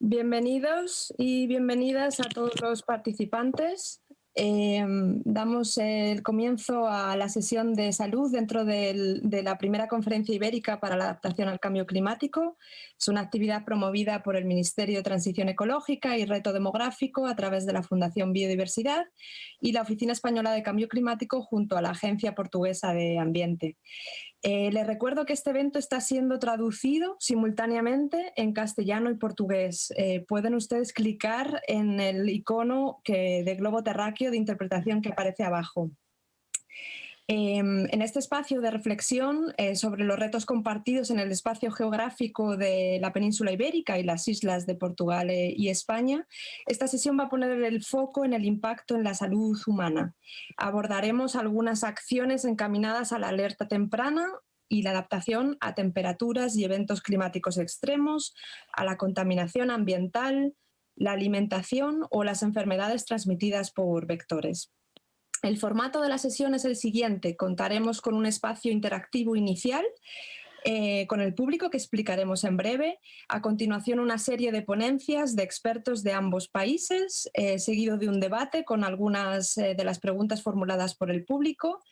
Bienvenidos y bienvenidas a todos los participantes. Damos el comienzo a la sesión de salud dentro de la primera conferencia ibérica para la adaptación al cambio climático. Es una actividad promovida por el Ministerio de Transición Ecológica y Reto Demográfico a través de la Fundación Biodiversidad y la Oficina Española de Cambio Climático junto a la Agencia Portuguesa de Ambiente. Les recuerdo que este evento está siendo traducido simultáneamente en castellano y portugués. Pueden ustedes clicar en el icono de globo terráqueo de interpretación que aparece abajo. En este espacio de reflexión sobre los retos compartidos en el espacio geográfico de la península ibérica y las islas de Portugal y España, esta sesión va a poner el foco en el impacto en la salud humana. Abordaremos algunas acciones encaminadas a la alerta temprana y la adaptación a temperaturas y eventos climáticos extremos, a la contaminación ambiental, la alimentación o las enfermedades transmitidas por vectores. El formato de la sesión es el siguiente. Contaremos con un espacio interactivo inicial con el público que explicaremos en breve. A continuación, una serie de ponencias de expertos de ambos países, seguido de un debate con algunas de las preguntas formuladas por el público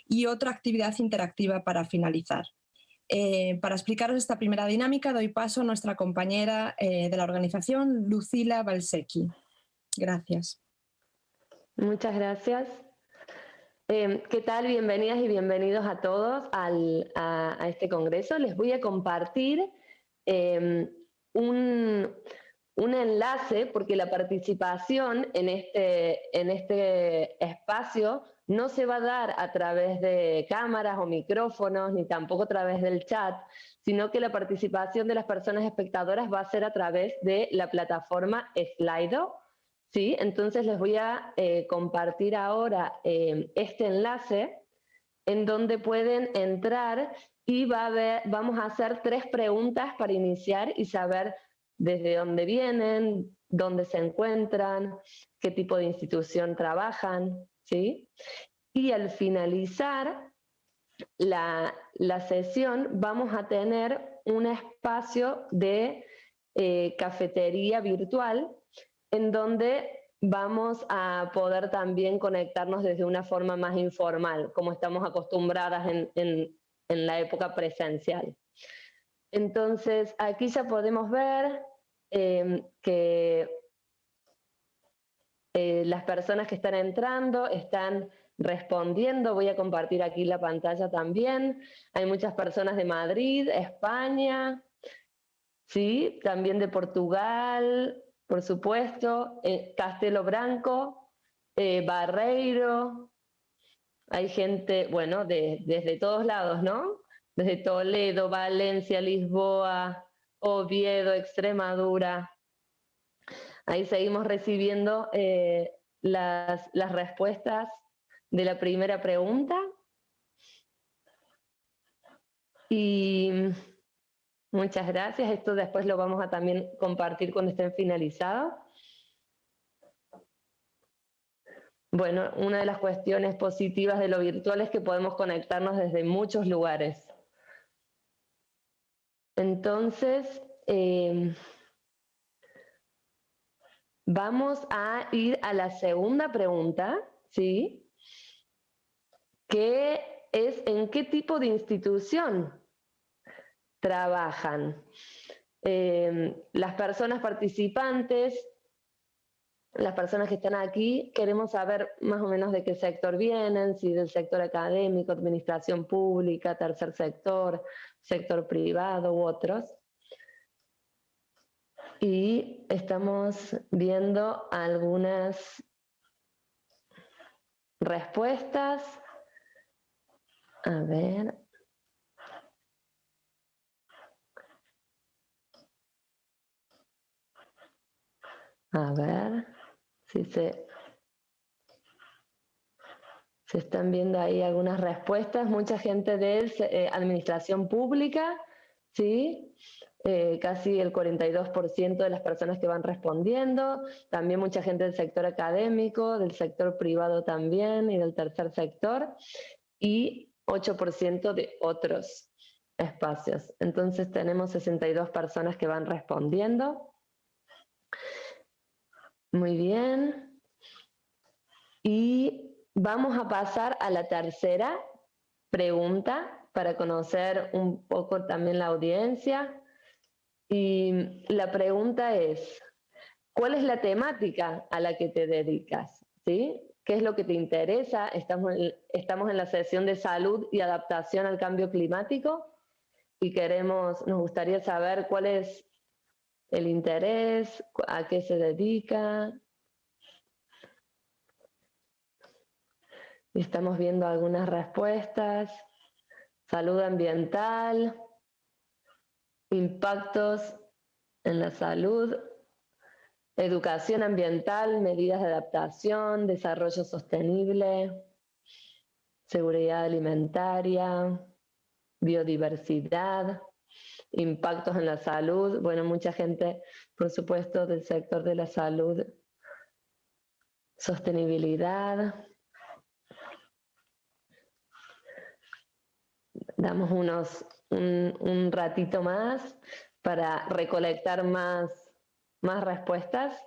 y otra actividad interactiva para finalizar. Para explicaros esta primera dinámica, doy paso a nuestra compañera de la organización, Lucila Balsecchi. Gracias. Muchas gracias. ¿Qué tal? Bienvenidas y bienvenidos a todos a este congreso. Les voy a compartir un enlace, porque la participación en este espacio no se va a dar a través de cámaras o micrófonos, ni tampoco a través del chat, sino que la participación de las personas espectadoras va a ser a través de la plataforma Slido. ¿Sí? Entonces les voy a compartir ahora este enlace en donde pueden entrar y vamos a hacer 3 preguntas para iniciar y saber desde dónde vienen, dónde se encuentran, qué tipo de institución trabajan, ¿sí? Y al finalizar la sesión vamos a tener un espacio de cafetería virtual en donde vamos a poder también conectarnos desde una forma más informal, como estamos acostumbradas en la época presencial. Entonces, aquí ya podemos ver que las personas que están entrando están respondiendo. Voy a compartir aquí la pantalla también. Hay muchas personas de Madrid, España, ¿sí? También de Portugal, por supuesto, Castelo Branco, Barreiro. Hay gente, bueno, desde todos lados, ¿no? Desde Toledo, Valencia, Lisboa, Oviedo, Extremadura. Ahí seguimos recibiendo las respuestas de la primera pregunta. Y muchas gracias. Esto después lo vamos a también compartir cuando estén finalizados. Bueno, una de las cuestiones positivas de lo virtual es que podemos conectarnos desde muchos lugares. Entonces, vamos a ir a la segunda pregunta, ¿sí? Que es ¿en qué tipo de institución trabajan? Las personas participantes, las personas que están aquí, queremos saber más o menos de qué sector vienen, si del sector académico, administración pública, tercer sector, sector privado u otros. Y estamos viendo algunas respuestas. A ver. A ver si se están viendo ahí algunas respuestas. Mucha gente de administración pública, ¿sí? Casi el 42% de las personas que van respondiendo. También mucha gente del sector académico, del sector privado también y del tercer sector. Y 8% de otros espacios. Entonces tenemos 62 personas que van respondiendo. Muy bien. Y vamos a pasar a la tercera pregunta para conocer un poco también la audiencia. Y la pregunta es, ¿cuál es la temática a la que te dedicas? ¿Sí? ¿Qué es lo que te interesa? Estamos en la sesión de salud y adaptación al cambio climático y nos gustaría saber cuál es el interés, a qué se dedica. Estamos viendo algunas respuestas. Salud ambiental, impactos en la salud, educación ambiental, medidas de adaptación, desarrollo sostenible, seguridad alimentaria, biodiversidad, impactos en la salud. Bueno, mucha gente, por supuesto, del sector de la salud, sostenibilidad. Damos un ratito más para recolectar más respuestas.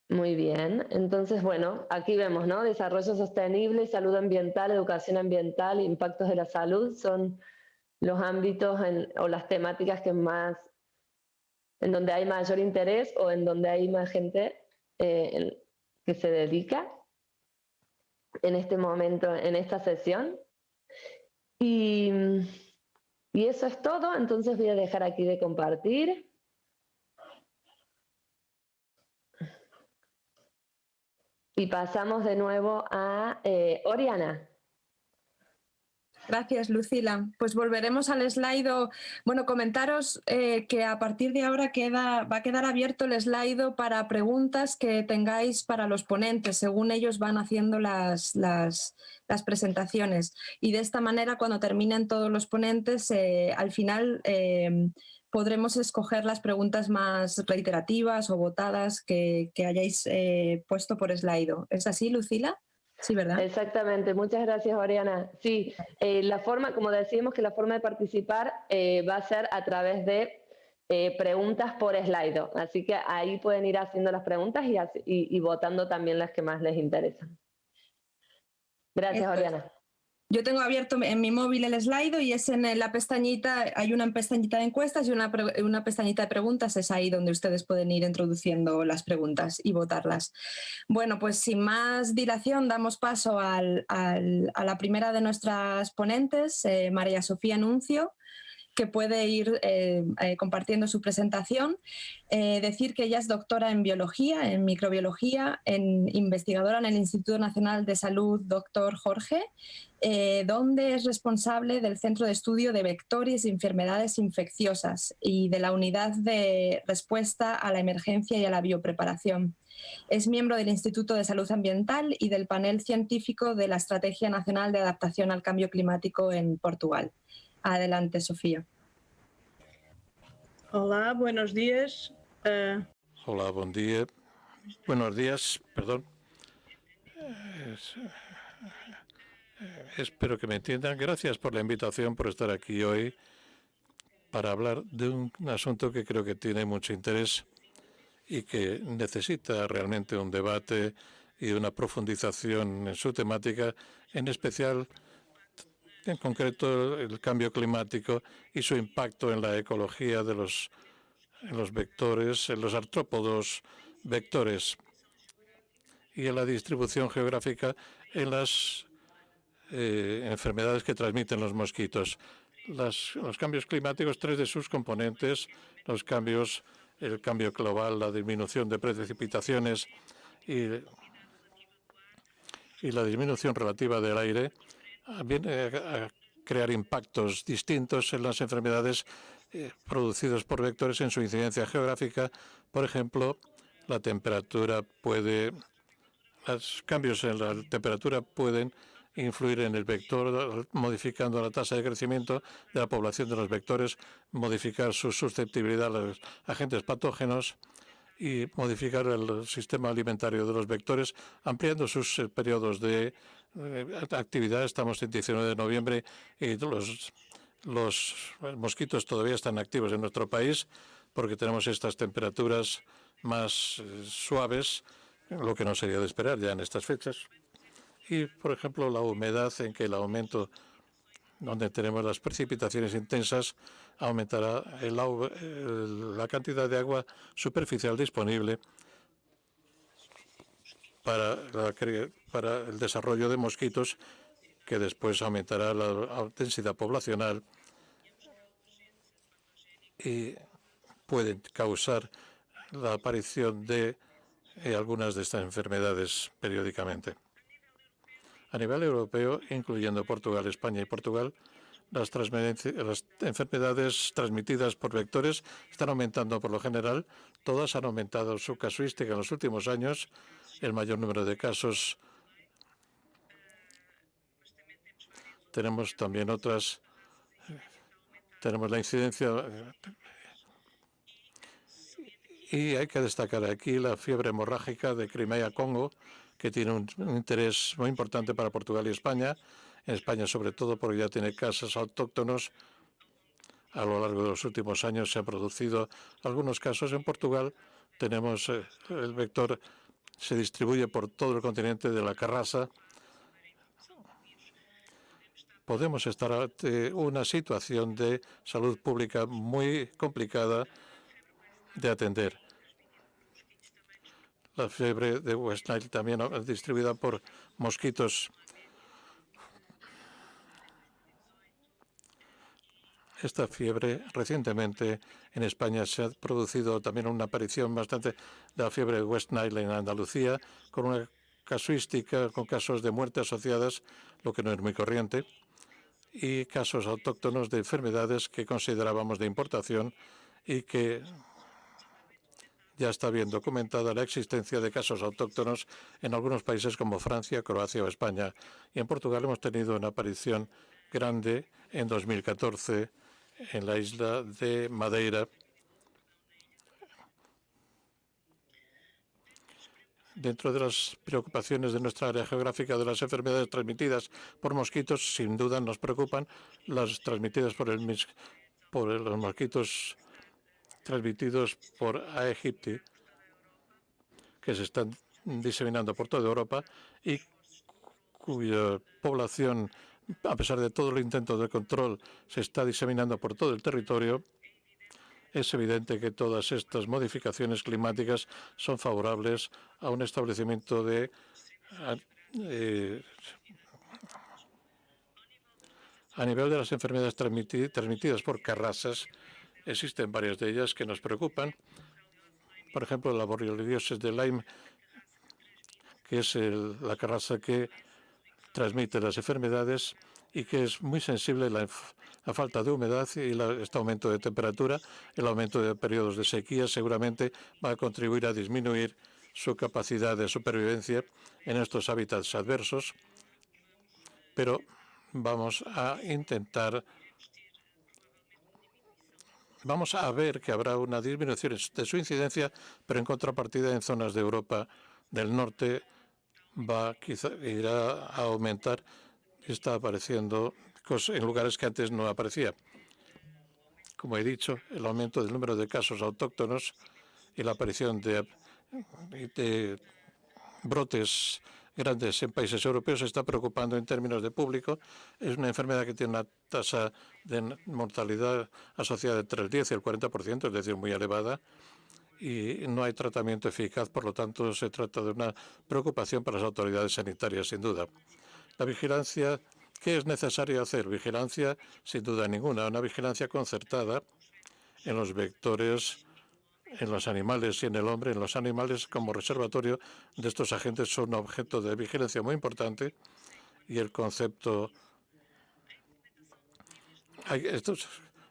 Muy bien, entonces, bueno, aquí vemos, ¿no? Desarrollo sostenible, salud ambiental, educación ambiental, impactos de la salud son los ámbitos o las temáticas en donde hay mayor interés o en donde hay más gente que se dedica en este momento, en esta sesión. Y eso es todo, entonces voy a dejar aquí de compartir. Y pasamos de nuevo a Oriana. Gracias, Lucila. Pues volveremos al slide. Bueno, comentaros que a partir de ahora va a quedar abierto el slide para preguntas que tengáis para los ponentes, según ellos van haciendo las presentaciones. Y de esta manera, cuando terminen todos los ponentes, al final podremos escoger las preguntas más reiterativas o votadas que hayáis puesto por slide. ¿Es así, Lucila? Sí, ¿verdad? Exactamente, muchas gracias, Oriana. Sí, la forma, como decíamos, que la forma de participar va a ser a través de preguntas por Slido, así que ahí pueden ir haciendo las preguntas y votando también las que más les interesan. Gracias, Oriana. Yo tengo abierto en mi móvil el slide y es en la pestañita, hay una pestañita de encuestas y una pestañita de preguntas, es ahí donde ustedes pueden ir introduciendo las preguntas y votarlas. Bueno, pues sin más dilación damos paso a la primera de nuestras ponentes, María Sofía Nuncio, que puede ir compartiendo su presentación. Decir que ella es doctora en biología, en microbiología, investigadora en el Instituto Nacional de Salud Dr. Jorge, donde es responsable del Centro de Estudio de Vectores y Enfermedades Infecciosas y de la Unidad de Respuesta a la Emergencia y a la Biopreparación. Es miembro del Instituto de Salud Ambiental y del panel científico de la Estrategia Nacional de Adaptación al Cambio Climático en Portugal. Adelante, Sofía. Hola, buenos días. Hola, buen día. Buenos días, perdón. Espero que me entiendan. Gracias por la invitación, por estar aquí hoy para hablar de un asunto que creo que tiene mucho interés y que necesita realmente un debate y una profundización en su temática, en especial, en concreto, el cambio climático y su impacto en la ecología de en los vectores, en los artrópodos vectores y en la distribución geográfica en las enfermedades que transmiten los mosquitos. Los cambios climáticos, tres de sus componentes, el cambio global, la disminución de precipitaciones y la disminución relativa del aire, viene a crear impactos distintos en las enfermedades producidos por vectores en su incidencia geográfica. Por ejemplo, los cambios en la temperatura pueden influir en el vector, modificando la tasa de crecimiento de la población de los vectores, modificar su susceptibilidad a los agentes patógenos y modificar el sistema alimentario de los vectores, ampliando sus periodos de actividad. Estamos en 19 de noviembre y Los mosquitos todavía están activos en nuestro país porque tenemos estas temperaturas más suaves, lo que no sería de esperar ya en estas fechas. Y, por ejemplo, la humedad, en que el aumento, donde tenemos las precipitaciones intensas, aumentará la cantidad de agua superficial disponible para el desarrollo de mosquitos, que después aumentará la densidad poblacional y pueden causar la aparición de algunas de estas enfermedades periódicamente. A nivel europeo, incluyendo Portugal, España y Portugal, las enfermedades transmitidas por vectores están aumentando por lo general. Todas han aumentado su casuística en los últimos años. El mayor número de casos. Tenemos también otras. Tenemos la incidencia. Y hay que destacar aquí la fiebre hemorrágica de Crimea-Congo, que tiene un interés muy importante para Portugal y España. En España, sobre todo, porque ya tiene casos autóctonos. A lo largo de los últimos años se han producido algunos casos. En Portugal tenemos el vector, se distribuye por todo el continente de la carrasa. Podemos estar ante una situación de salud pública muy complicada de atender. La fiebre de West Nile también distribuida por mosquitos. Esta fiebre, recientemente en España se ha producido también una aparición bastante de la fiebre de West Nile en Andalucía, con una casuística, con casos de muerte asociadas, lo que no es muy corriente, y casos autóctonos de enfermedades que considerábamos de importación y que ya está bien documentada la existencia de casos autóctonos en algunos países como Francia, Croacia o España. Y en Portugal hemos tenido una aparición grande en 2014 en la isla de Madeira. Dentro de las preocupaciones de nuestra área geográfica de las enfermedades transmitidas por mosquitos, sin duda nos preocupan las transmitidas por los mosquitos transmitidos por Aegypti, que se están diseminando por toda Europa y cuya población, a pesar de todo el intento de control, se está diseminando por todo el territorio. Es evidente que todas estas modificaciones climáticas son favorables a un establecimiento de a nivel de las enfermedades transmitidas por carrasas. Existen varias de ellas que nos preocupan. Por ejemplo, la borreliosis de Lyme, que es la carrasa que transmite las enfermedades y que es muy sensible a la falta de humedad y este aumento de temperatura. El aumento de periodos de sequía seguramente va a contribuir a disminuir su capacidad de supervivencia en estos hábitats adversos, pero vamos a ver que habrá una disminución de su incidencia, pero en contrapartida en zonas de Europa del Norte irá a aumentar y está apareciendo en lugares que antes no aparecía. Como he dicho, el aumento del número de casos autóctonos y la aparición de brotes grandes en países europeos está preocupando en términos de público. Es una enfermedad que tiene una tasa de mortalidad asociada entre el 10 y el 40%, es decir, muy elevada, y no hay tratamiento eficaz. Por lo tanto, se trata de una preocupación para las autoridades sanitarias, sin duda. La vigilancia, ¿qué es necesario hacer? Vigilancia, sin duda ninguna, una vigilancia concertada en los vectores, en los animales y en el hombre. En los animales, como reservatorio de estos agentes, son objeto de vigilancia muy importante, y el concepto,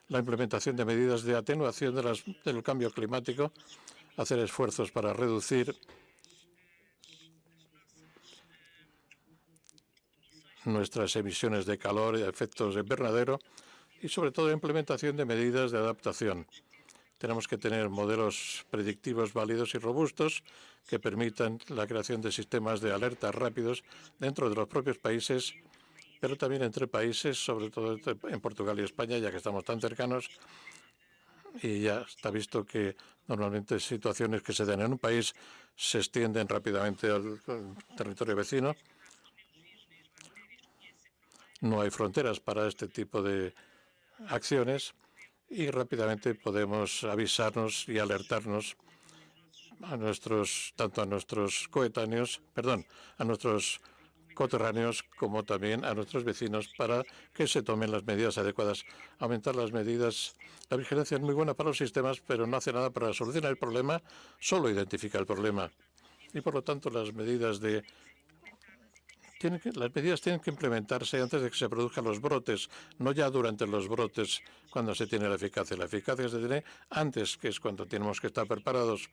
la implementación de medidas de atenuación del cambio climático, hacer esfuerzos para reducir nuestras emisiones de calor y efectos de invernadero, y sobre todo implementación de medidas de adaptación. Tenemos que tener modelos predictivos válidos y robustos que permitan la creación de sistemas de alerta rápidos dentro de los propios países pero también entre países, sobre todo en Portugal y España, ya que estamos tan cercanos. Y ya está visto que normalmente situaciones que se dan en un país se extienden rápidamente al territorio vecino. No hay fronteras para este tipo de acciones y rápidamente podemos avisarnos y alertarnos tanto a nuestros a nuestros coterráneos como también a nuestros vecinos para que se tomen las medidas adecuadas. Aumentar las medidas. La vigilancia es muy buena para los sistemas, pero no hace nada para solucionar el problema, solo identifica el problema. Y por lo tanto las medidas tienen que implementarse antes de que se produzcan los brotes, no ya durante los brotes cuando se tiene la eficacia. La eficacia se tiene antes, que es cuando tenemos que estar preparados.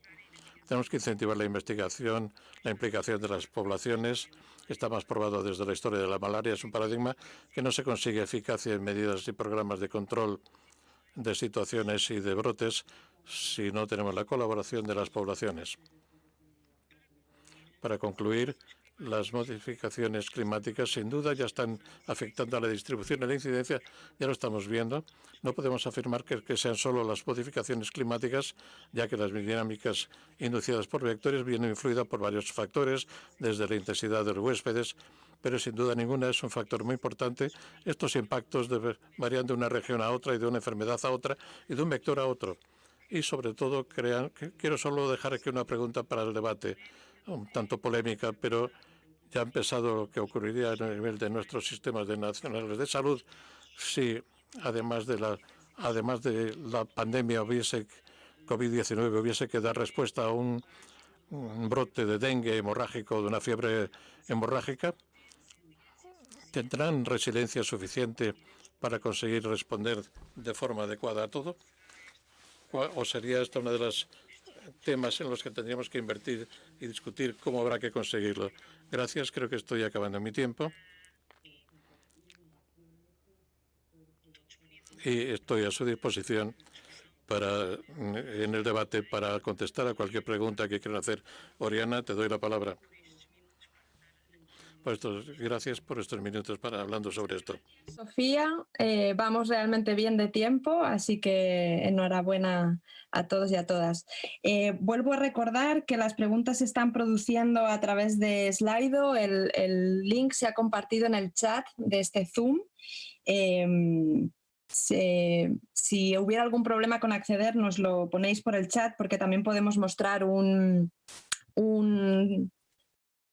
Tenemos que incentivar la investigación, la implicación de las poblaciones. Está más probado desde la historia de la malaria. Es un paradigma que no se consigue eficacia en medidas y programas de control de situaciones y de brotes si no tenemos la colaboración de las poblaciones. Para concluir, las modificaciones climáticas sin duda ya están afectando a la distribución y la incidencia. Ya lo estamos viendo. No podemos afirmar que sean solo las modificaciones climáticas, ya que las dinámicas inducidas por vectores vienen influidas por varios factores, desde la intensidad de los huéspedes, pero sin duda ninguna es un factor muy importante. Estos impactos varían de una región a otra y de una enfermedad a otra y de un vector a otro. Y sobre todo, quiero solo dejar aquí una pregunta para el debate, un tanto polémica, pero ya ha empezado lo que ocurriría a nivel de nuestros sistemas nacionales de salud si, además de la pandemia COVID-19, hubiese que dar respuesta a un brote de dengue hemorrágico o de una fiebre hemorrágica. ¿Tendrán resiliencia suficiente para conseguir responder de forma adecuada a todo? ¿O sería esta una de los temas en los que tendríamos que invertir y discutir cómo habrá que conseguirlo? Gracias, creo que estoy acabando mi tiempo. Y estoy a su disposición en el debate para contestar a cualquier pregunta que quieran hacer. Oriana, te doy la palabra. Gracias por estos minutos para hablando sobre esto. Sofía, vamos realmente bien de tiempo, así que enhorabuena a todos y a todas. Vuelvo a recordar que las preguntas se están produciendo a través de Slido. El link se ha compartido en el chat de este Zoom. Si hubiera algún problema con acceder, nos lo ponéis por el chat, porque también podemos mostrar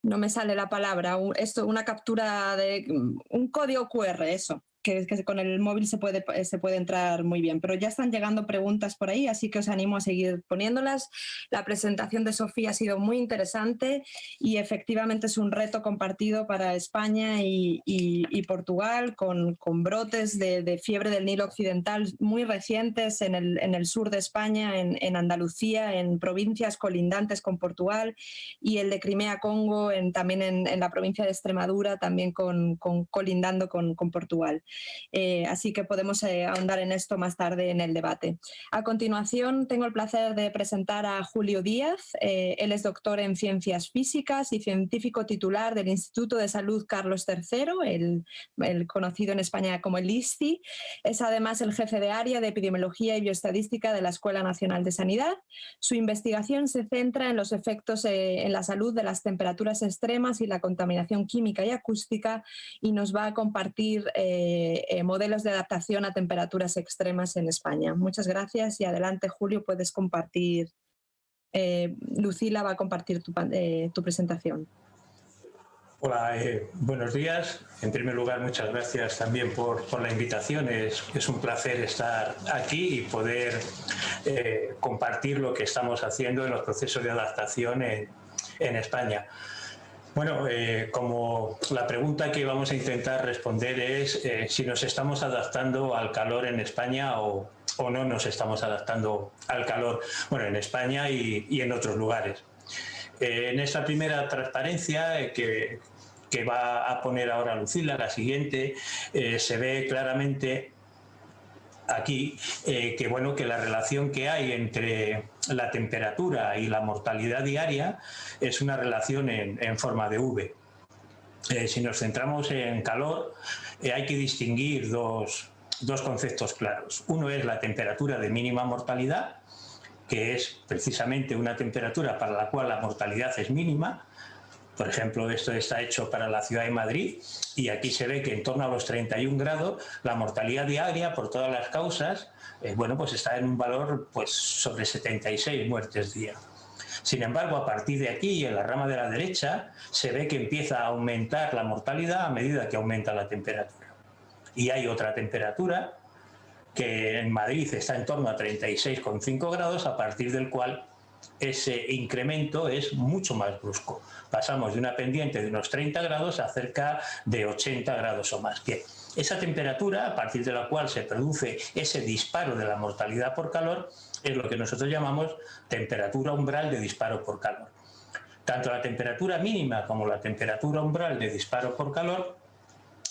no me sale la palabra, una captura de un código QR, eso, que con el móvil se puede entrar muy bien. Pero ya están llegando preguntas por ahí, así que os animo a seguir poniéndolas. La presentación de Sofía ha sido muy interesante y efectivamente es un reto compartido para España y Portugal, con brotes de fiebre del Nilo Occidental muy recientes en el sur de España, en Andalucía, en provincias colindantes con Portugal, y el de Crimea-Congo también en la provincia de Extremadura, también colindando con Portugal. Así que podemos ahondar en esto más tarde en el debate. A continuación, tengo el placer de presentar a Julio Díaz. Él es doctor en Ciencias Físicas y científico titular del Instituto de Salud Carlos III, el conocido en España como el ISCI. Es además el jefe de área de Epidemiología y Bioestadística de la Escuela Nacional de Sanidad. Su investigación se centra en los efectos en la salud de las temperaturas extremas y la contaminación química y acústica, y nos va a compartir modelos de adaptación a temperaturas extremas en España. Muchas gracias y adelante, Julio, puedes compartir. Lucila va a compartir tu presentación. Hola, buenos días. En primer lugar, muchas gracias también por la invitación. Es un placer estar aquí y poder compartir lo que estamos haciendo en los procesos de adaptación en España. Bueno, como la pregunta que vamos a intentar responder es si nos estamos adaptando al calor en España o no nos estamos adaptando al calor, bueno, en España y en otros lugares. En esta primera transparencia que va a poner ahora Lucila, la siguiente, se ve claramente aquí que la relación que hay entre la temperatura y la mortalidad diaria es una relación en forma de V. si nos centramos en calor, hay que distinguir dos conceptos claros. Uno es la temperatura de mínima mortalidad, que es precisamente una temperatura para la cual la mortalidad es mínima. Por ejemplo, esto está hecho para la ciudad de Madrid y aquí se ve que en torno a los 31 grados la mortalidad diaria por todas las causas bueno, pues está en un valor pues, sobre 76 muertes día. Sin embargo, a partir de aquí, en la rama de la derecha, se ve que empieza a aumentar la mortalidad a medida que aumenta la temperatura. Y hay otra temperatura que en Madrid está en torno a 36,5 grados, a partir del cual ese incremento es mucho más brusco. Pasamos de una pendiente de unos 30 grados a cerca de 80 grados o más. Bien, esa temperatura, a partir de la cual se produce ese disparo de la mortalidad por calor, es lo que nosotros llamamos temperatura umbral de disparo por calor. Tanto la temperatura mínima como la temperatura umbral de disparo por calor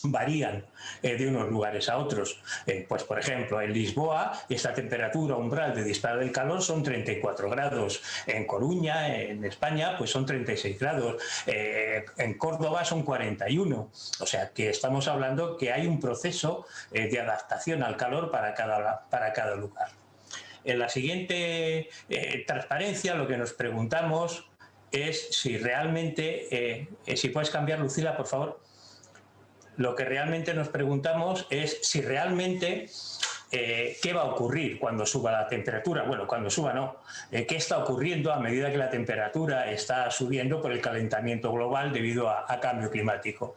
varían de unos lugares a otros. Pues por ejemplo, en Lisboa esta temperatura umbral de disparo del calor son 34 grados. En Coruña, en España, pues son 36 grados. En Córdoba son 41. O sea que estamos hablando que hay un proceso de adaptación al calor para cada lugar. En la siguiente transparencia lo que nos preguntamos es si realmente, si puedes cambiar, Lucila, por favor. Lo que realmente nos preguntamos es si realmente qué va a ocurrir cuando suba la temperatura. Bueno, cuando suba no. ¿Qué está ocurriendo a medida que la temperatura está subiendo por el calentamiento global debido a cambio climático?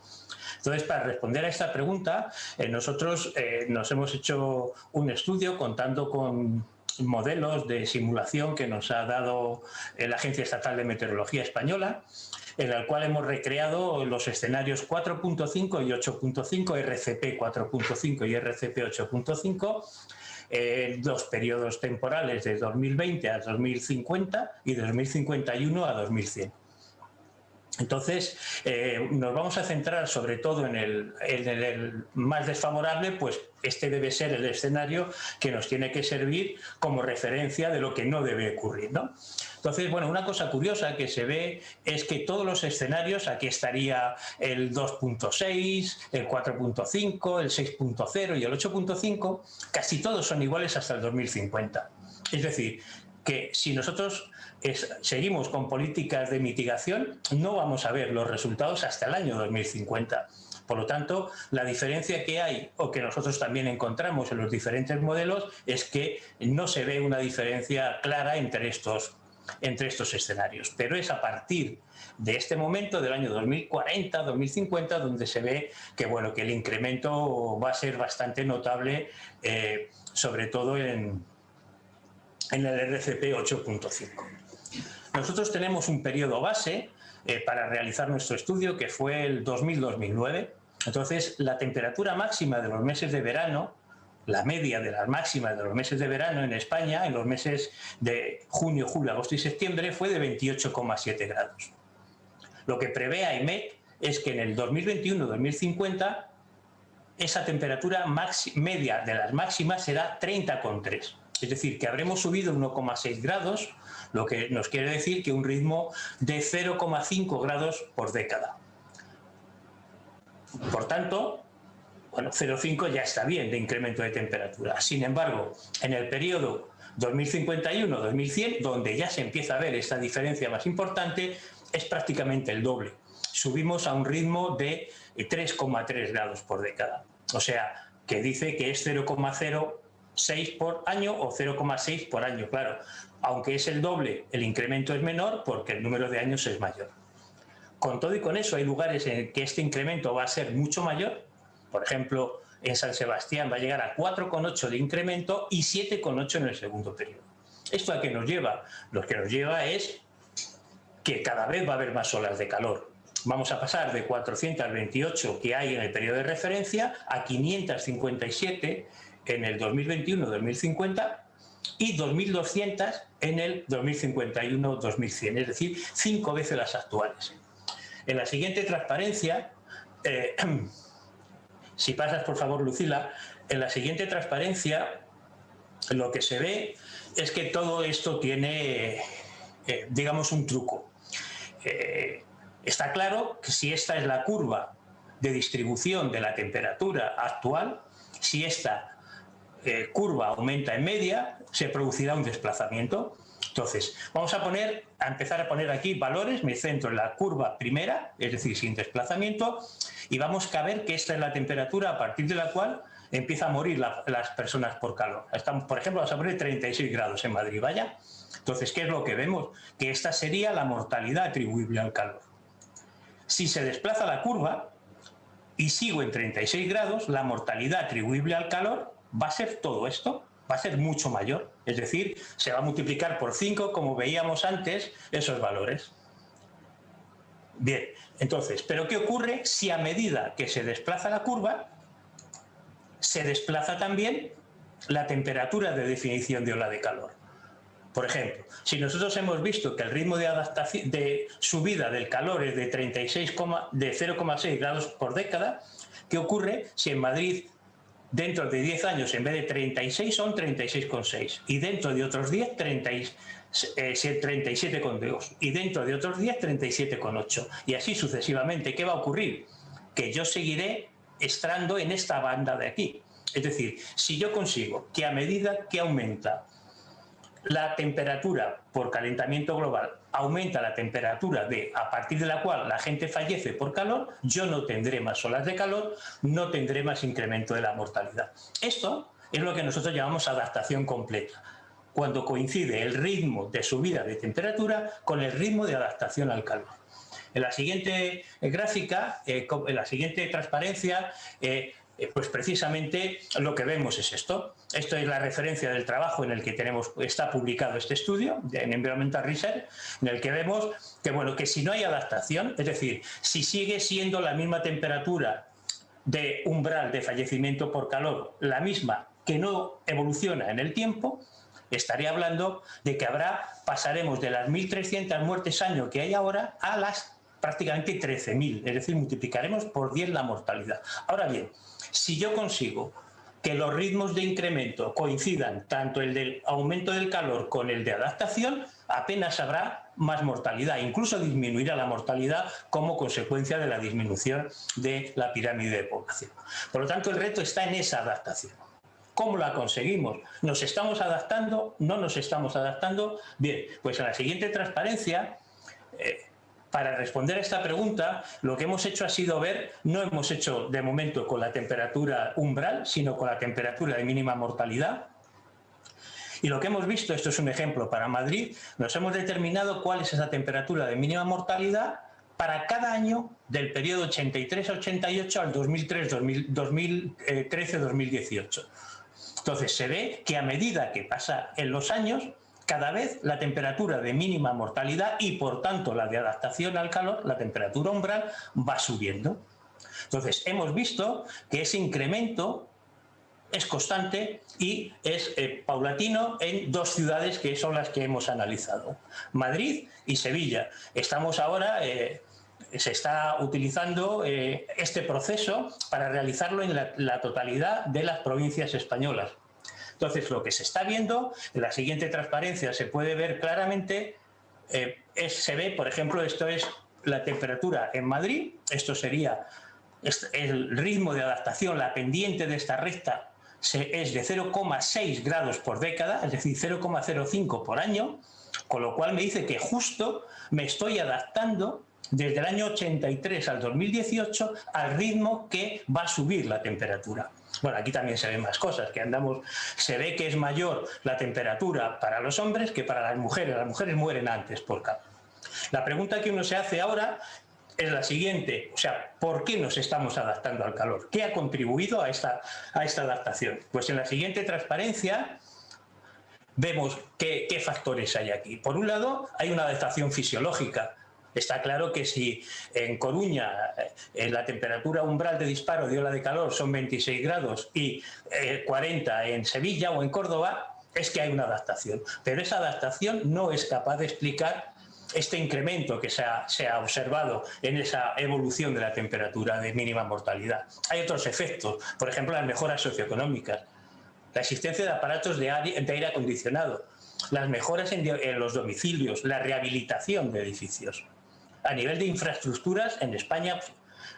Entonces, para responder a esta pregunta, nosotros nos hemos hecho un estudio contando con modelos de simulación que nos ha dado la Agencia Estatal de Meteorología Española, en el cual hemos recreado los escenarios 4.5 y 8.5, RCP 4.5 y RCP 8.5, los periodos temporales de 2020 a 2050 y de 2051 a 2100. Entonces, nos vamos a centrar sobre todo en el más desfavorable, pues este debe ser el escenario que nos tiene que servir como referencia de lo que no debe ocurrir, ¿no? Entonces, bueno, una cosa curiosa que se ve es que todos los escenarios, aquí estaría el 2.6, el 4.5, el 6.0 y el 8.5, casi todos son iguales hasta el 2050. Es decir, que si nosotros seguimos con políticas de mitigación, no vamos a ver los resultados hasta el año 2050. Por lo tanto, la diferencia que hay, o que nosotros también encontramos en los diferentes modelos, es que no se ve una diferencia clara entre estos escenarios. Pero es a partir de este momento, del año 2040, 2050, donde se ve que, bueno, que el incremento va a ser bastante notable, sobre todo en el RCP 8.5. Nosotros tenemos un periodo base para realizar nuestro estudio, que fue el 2000-2009. Entonces, la temperatura máxima de los meses de verano, la media de las máximas de los meses de verano en España, en los meses de junio, julio, agosto y septiembre, fue de 28,7 grados. Lo que prevé AEMET es que en el 2021-2050 esa temperatura media de las máximas será 30,3. Es decir, que habremos subido 1,6 grados, lo que nos quiere decir que un ritmo de 0,5 grados por década. Por tanto, bueno, 0,5 ya está bien de incremento de temperatura. Sin embargo, en el periodo 2051-2100, donde ya se empieza a ver esta diferencia más importante, es prácticamente el doble. Subimos a un ritmo de 3,3 grados por década. O sea, que dice que es 0,06 por año o 0,6 por año, claro. Aunque es el doble, el incremento es menor porque el número de años es mayor. Con todo y con eso, hay lugares en que este incremento va a ser mucho mayor. Por ejemplo, en San Sebastián va a llegar a 4,8 de incremento y 7,8 en el segundo periodo. ¿Esto a qué nos lleva? Lo que nos lleva es que cada vez va a haber más olas de calor. Vamos a pasar de 428 que hay en el periodo de referencia a 557 en el 2021-2050 y 2.200 en el 2051-2100, es decir, 5 veces las actuales. En la siguiente transparencia, si pasas por favor, Lucila, en la siguiente transparencia lo que se ve es que todo esto tiene, digamos, un truco. Está claro que si esta es la curva de distribución de la temperatura actual, si esta curva aumenta en media, se producirá un desplazamiento. Entonces, vamos a empezar a poner aquí valores. Me centro en la curva primera, es decir, sin desplazamiento, y vamos a ver que esta es la temperatura a partir de la cual empieza a morir las personas por calor. Estamos, por ejemplo, vamos a poner 36 grados en Madrid, ¿vaya? Entonces, ¿qué es lo que vemos? Que esta sería la mortalidad atribuible al calor. Si se desplaza la curva y sigo en 36 grados, la mortalidad atribuible al calor va a ser todo esto, va a ser mucho mayor. Es decir, se va a multiplicar por 5, como veíamos antes, esos valores. Bien, entonces, ¿pero qué ocurre si a medida que se desplaza la curva, se desplaza también la temperatura de definición de ola de calor? Por ejemplo, si nosotros hemos visto que el ritmo de subida del calor es de 0,6 grados por década, ¿qué ocurre si en Madrid dentro de 10 años en vez de 36 son 36,6 y dentro de otros 10 37,2 y dentro de otros 10 37,8 y así sucesivamente? ¿Qué va a ocurrir? Que yo seguiré estando en esta banda de aquí. Es decir, si yo consigo que a medida que aumenta la temperatura por calentamiento global, aumenta la temperatura a partir de la cual la gente fallece por calor, yo no tendré más olas de calor, no tendré más incremento de la mortalidad. Esto es lo que nosotros llamamos adaptación completa, cuando coincide el ritmo de subida de temperatura con el ritmo de adaptación al calor. En la siguiente gráfica, en la siguiente transparencia, pues precisamente lo que vemos es esto. Esto es la referencia del trabajo en el que está publicado este estudio en Environmental Research, en el que vemos que, bueno, que si no hay adaptación, es decir, si sigue siendo la misma temperatura de umbral de fallecimiento por calor, la misma que no evoluciona en el tiempo, estaría hablando de que pasaremos de las 1.300 muertes año que hay ahora a las prácticamente 13.000, es decir, multiplicaremos por 10 la mortalidad. Ahora bien, si yo consigo que los ritmos de incremento coincidan, tanto el del aumento del calor con el de adaptación, apenas habrá más mortalidad, incluso disminuirá la mortalidad como consecuencia de la disminución de la pirámide de población. Por lo tanto, el reto está en esa adaptación. ¿Cómo la conseguimos? ¿Nos estamos adaptando? ¿No nos estamos adaptando? Bien, pues en la siguiente transparencia, para responder a esta pregunta, lo que hemos hecho ha sido no hemos hecho de momento con la temperatura umbral, sino con la temperatura de mínima mortalidad. Y lo que hemos visto, esto es un ejemplo para Madrid, nos hemos determinado cuál es esa temperatura de mínima mortalidad para cada año del periodo 83-88 al 2013-2018. Entonces se ve que a medida que pasa en los años, cada vez la temperatura de mínima mortalidad y por tanto la de adaptación al calor, la temperatura umbral, va subiendo. Entonces hemos visto que ese incremento es constante y es paulatino en dos ciudades que son las que hemos analizado, Madrid y Sevilla. Estamos ahora, se está utilizando este proceso para realizarlo en la totalidad de las provincias españolas. Entonces, lo que se está viendo, en la siguiente transparencia se puede ver claramente, se ve, por ejemplo, esto es la temperatura en Madrid, esto sería el ritmo de adaptación, la pendiente de esta recta es de 0,6 grados por década, es decir, 0,05 por año, con lo cual me dice que justo me estoy adaptando desde el año 83 al 2018 al ritmo que va a subir la temperatura. Bueno, aquí también se ven más cosas, se ve que es mayor la temperatura para los hombres que para las mujeres mueren antes por calor. La pregunta que uno se hace ahora es la siguiente, o sea, ¿por qué nos estamos adaptando al calor? ¿Qué ha contribuido a esta adaptación? Pues en la siguiente transparencia vemos qué factores hay aquí. Por un lado, hay una adaptación fisiológica. Está claro que si en Coruña la temperatura umbral de disparo de ola de calor son 26 grados y 40 en Sevilla o en Córdoba, es que hay una adaptación. Pero esa adaptación no es capaz de explicar este incremento que se ha observado en esa evolución de la temperatura de mínima mortalidad. Hay otros efectos, por ejemplo, las mejoras socioeconómicas, la existencia de aparatos de aire acondicionado, las mejoras en los domicilios, la rehabilitación de edificios. A nivel de infraestructuras, en España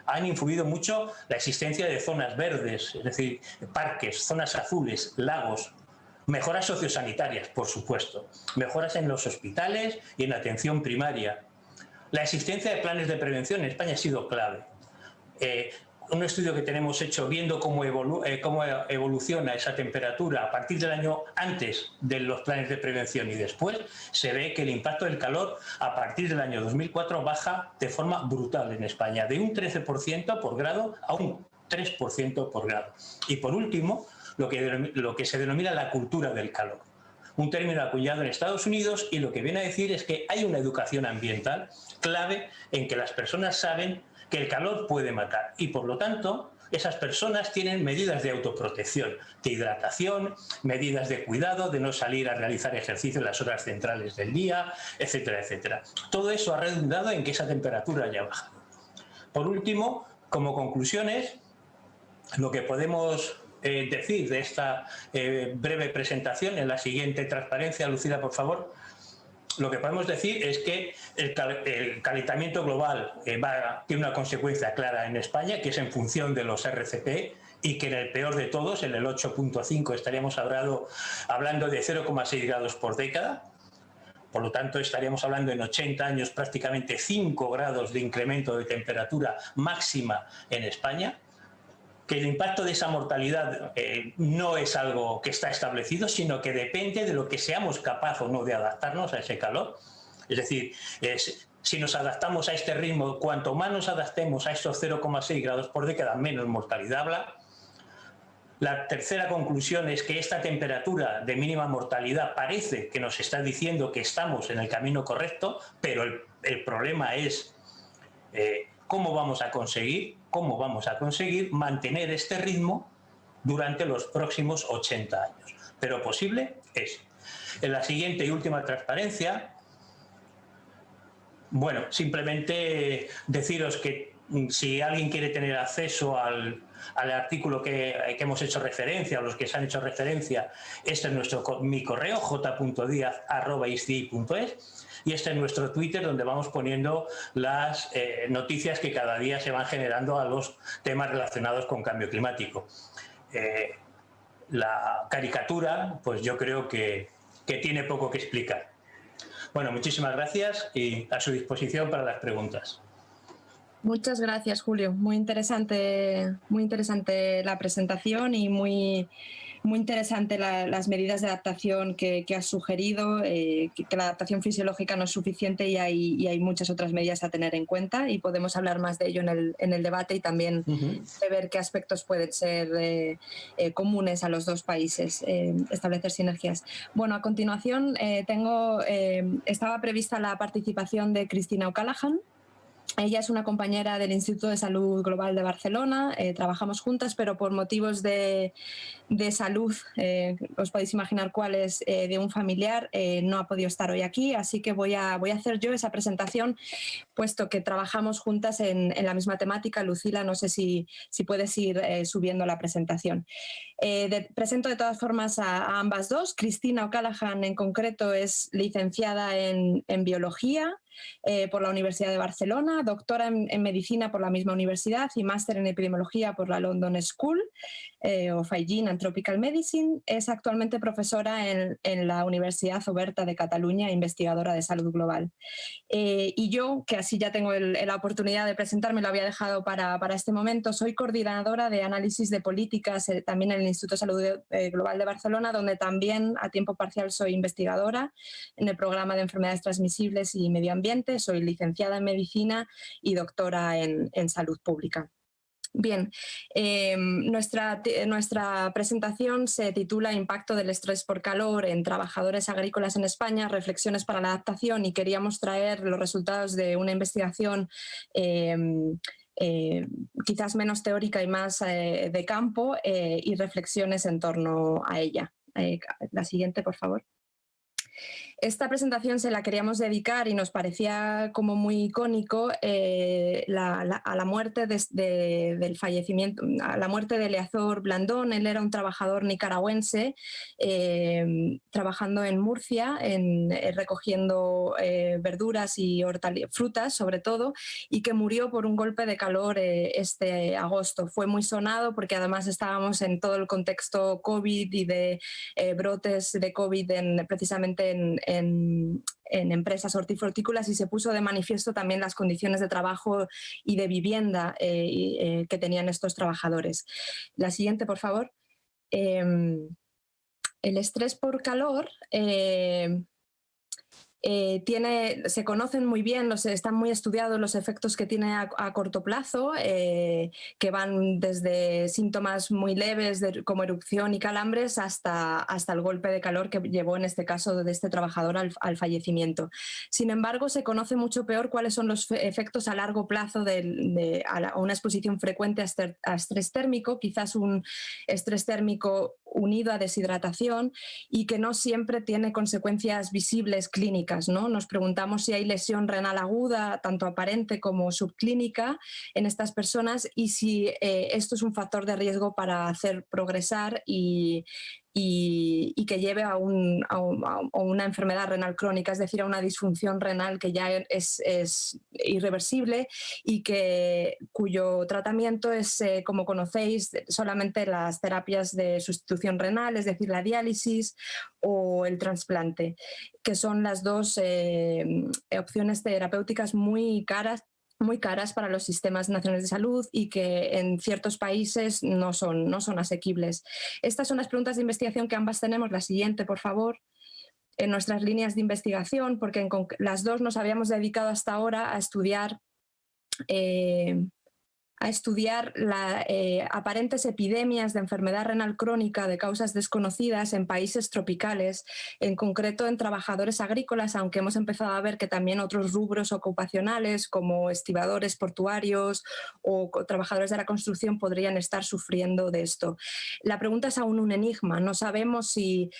han influido mucho la existencia de zonas verdes, es decir, parques, zonas azules, lagos, mejoras sociosanitarias, por supuesto, mejoras en los hospitales y en la atención primaria. La existencia de planes de prevención en España ha sido clave. Un estudio que tenemos hecho viendo cómo evoluciona esa temperatura a partir del año antes de los planes de prevención y después, se ve que el impacto del calor a partir del año 2004 baja de forma brutal en España, de un 13% por grado a un 3% por grado. Y por último, lo que se denomina la cultura del calor, un término acuñado en Estados Unidos, y lo que viene a decir es que hay una educación ambiental clave en que las personas saben que el calor puede matar y, por lo tanto, esas personas tienen medidas de autoprotección, de hidratación, medidas de cuidado, de no salir a realizar ejercicio en las horas centrales del día, etcétera, etcétera. Todo eso ha redundado en que esa temperatura haya bajado. Por último, como conclusiones, lo que podemos decir de esta breve presentación, en la siguiente transparencia, Lucila, por favor, lo que podemos decir es que el calentamiento global tiene una consecuencia clara en España, que es en función de los RCP, y que en el peor de todos, en el 8.5, estaríamos hablando de 0,6 grados por década. Por lo tanto, estaríamos hablando en 80 años prácticamente 5 grados de incremento de temperatura máxima en España. Que el impacto de esa mortalidad no es algo que está establecido, sino que depende de lo que seamos capaces o no de adaptarnos a ese calor. Es decir, si nos adaptamos a este ritmo, cuanto más nos adaptemos a estos 0,6 grados por década, menos mortalidad habrá. La tercera conclusión es que esta temperatura de mínima mortalidad parece que nos está diciendo que estamos en el camino correcto, pero el problema es cómo vamos a conseguir mantener este ritmo durante los próximos 80 años. Pero posible es. En la siguiente y última transparencia, bueno, simplemente deciros que si alguien quiere tener acceso al artículo que hemos hecho referencia, o los que se han hecho referencia, este es mi correo, j.diaz@isci.es, y este es nuestro Twitter, donde vamos poniendo las noticias que cada día se van generando a los temas relacionados con cambio climático. La caricatura, pues yo creo que tiene poco que explicar. Bueno, muchísimas gracias y a su disposición para las preguntas. Muchas gracias, Julio. Muy interesante la presentación y muy interesante las medidas de adaptación que has sugerido, que la adaptación fisiológica no es suficiente y hay muchas otras medidas a tener en cuenta, y podemos hablar más de ello en el debate, y también de ver qué aspectos pueden ser comunes a los dos países, establecer sinergias. Bueno, a continuación estaba prevista la participación de Cristina O'Callaghan. Ella es una compañera del Instituto de Salud Global de Barcelona, trabajamos juntas, pero por motivos de salud, os podéis imaginar cuáles, de un familiar, no ha podido estar hoy aquí, así que voy a hacer yo esa presentación, puesto que trabajamos juntas en la misma temática. Lucila, no sé si puedes ir subiendo la presentación. Presento de todas formas a ambas dos. Cristina O'Callaghan, en concreto, es licenciada en Biología por la Universidad de Barcelona, doctora en Medicina por la misma universidad y máster en Epidemiología por la London School of Hygiene and Tropical Medicine. Es actualmente profesora en la Universidad Oberta de Cataluña, investigadora de salud global. Y yo, que así ya tengo la oportunidad de presentarme, lo había dejado para este momento, soy coordinadora de análisis de políticas también en el Instituto de Salud Global de Barcelona, donde también a tiempo parcial soy investigadora en el programa de enfermedades transmisibles y medio ambiente. Soy licenciada en Medicina y doctora en Salud Pública. Bien, nuestra presentación se titula Impacto del estrés por calor en trabajadores agrícolas en España, reflexiones para la adaptación, y queríamos traer los resultados de una investigación quizás menos teórica y más de campo, y reflexiones en torno a ella. La siguiente, por favor. Esta presentación se la queríamos dedicar y nos parecía como muy icónico a la muerte del fallecimiento, a la muerte de Eleazar Blandón. Él era un trabajador nicaragüense trabajando en Murcia, recogiendo verduras y frutas sobre todo, y que murió por un golpe de calor este agosto. Fue muy sonado porque además estábamos en todo el contexto COVID y de brotes de COVID precisamente en empresas hortifrutícolas, y se puso de manifiesto también las condiciones de trabajo y de vivienda que tenían estos trabajadores. La siguiente, por favor. El estrés por calor se conocen muy bien, están muy estudiados los efectos que tiene a corto plazo, que van desde síntomas muy leves como erupción y calambres hasta el golpe de calor que llevó en este caso de este trabajador al fallecimiento. Sin embargo, se conoce mucho peor cuáles son los efectos a largo plazo a una exposición frecuente a estrés térmico, quizás un estrés térmico unido a deshidratación, y que no siempre tiene consecuencias visibles clínicas, ¿no? Nos preguntamos si hay lesión renal aguda, tanto aparente como subclínica, en estas personas, y si esto es un factor de riesgo para hacer progresar y que lleve a una enfermedad renal crónica, es decir, a una disfunción renal que ya es irreversible y cuyo tratamiento es, como conocéis, solamente las terapias de sustitución renal, es decir, la diálisis o el trasplante, que son las dos opciones terapéuticas muy caras para los sistemas nacionales de salud y que en ciertos países no son asequibles. Estas son las preguntas de investigación que ambas tenemos. La siguiente, por favor. En nuestras líneas de investigación, porque las dos nos habíamos dedicado hasta ahora a estudiar aparentes epidemias de enfermedad renal crónica de causas desconocidas en países tropicales, en concreto en trabajadores agrícolas, aunque hemos empezado a ver que también otros rubros ocupacionales como estibadores portuarios o trabajadores de la construcción podrían estar sufriendo de esto. La pregunta es aún un enigma. No sabemos si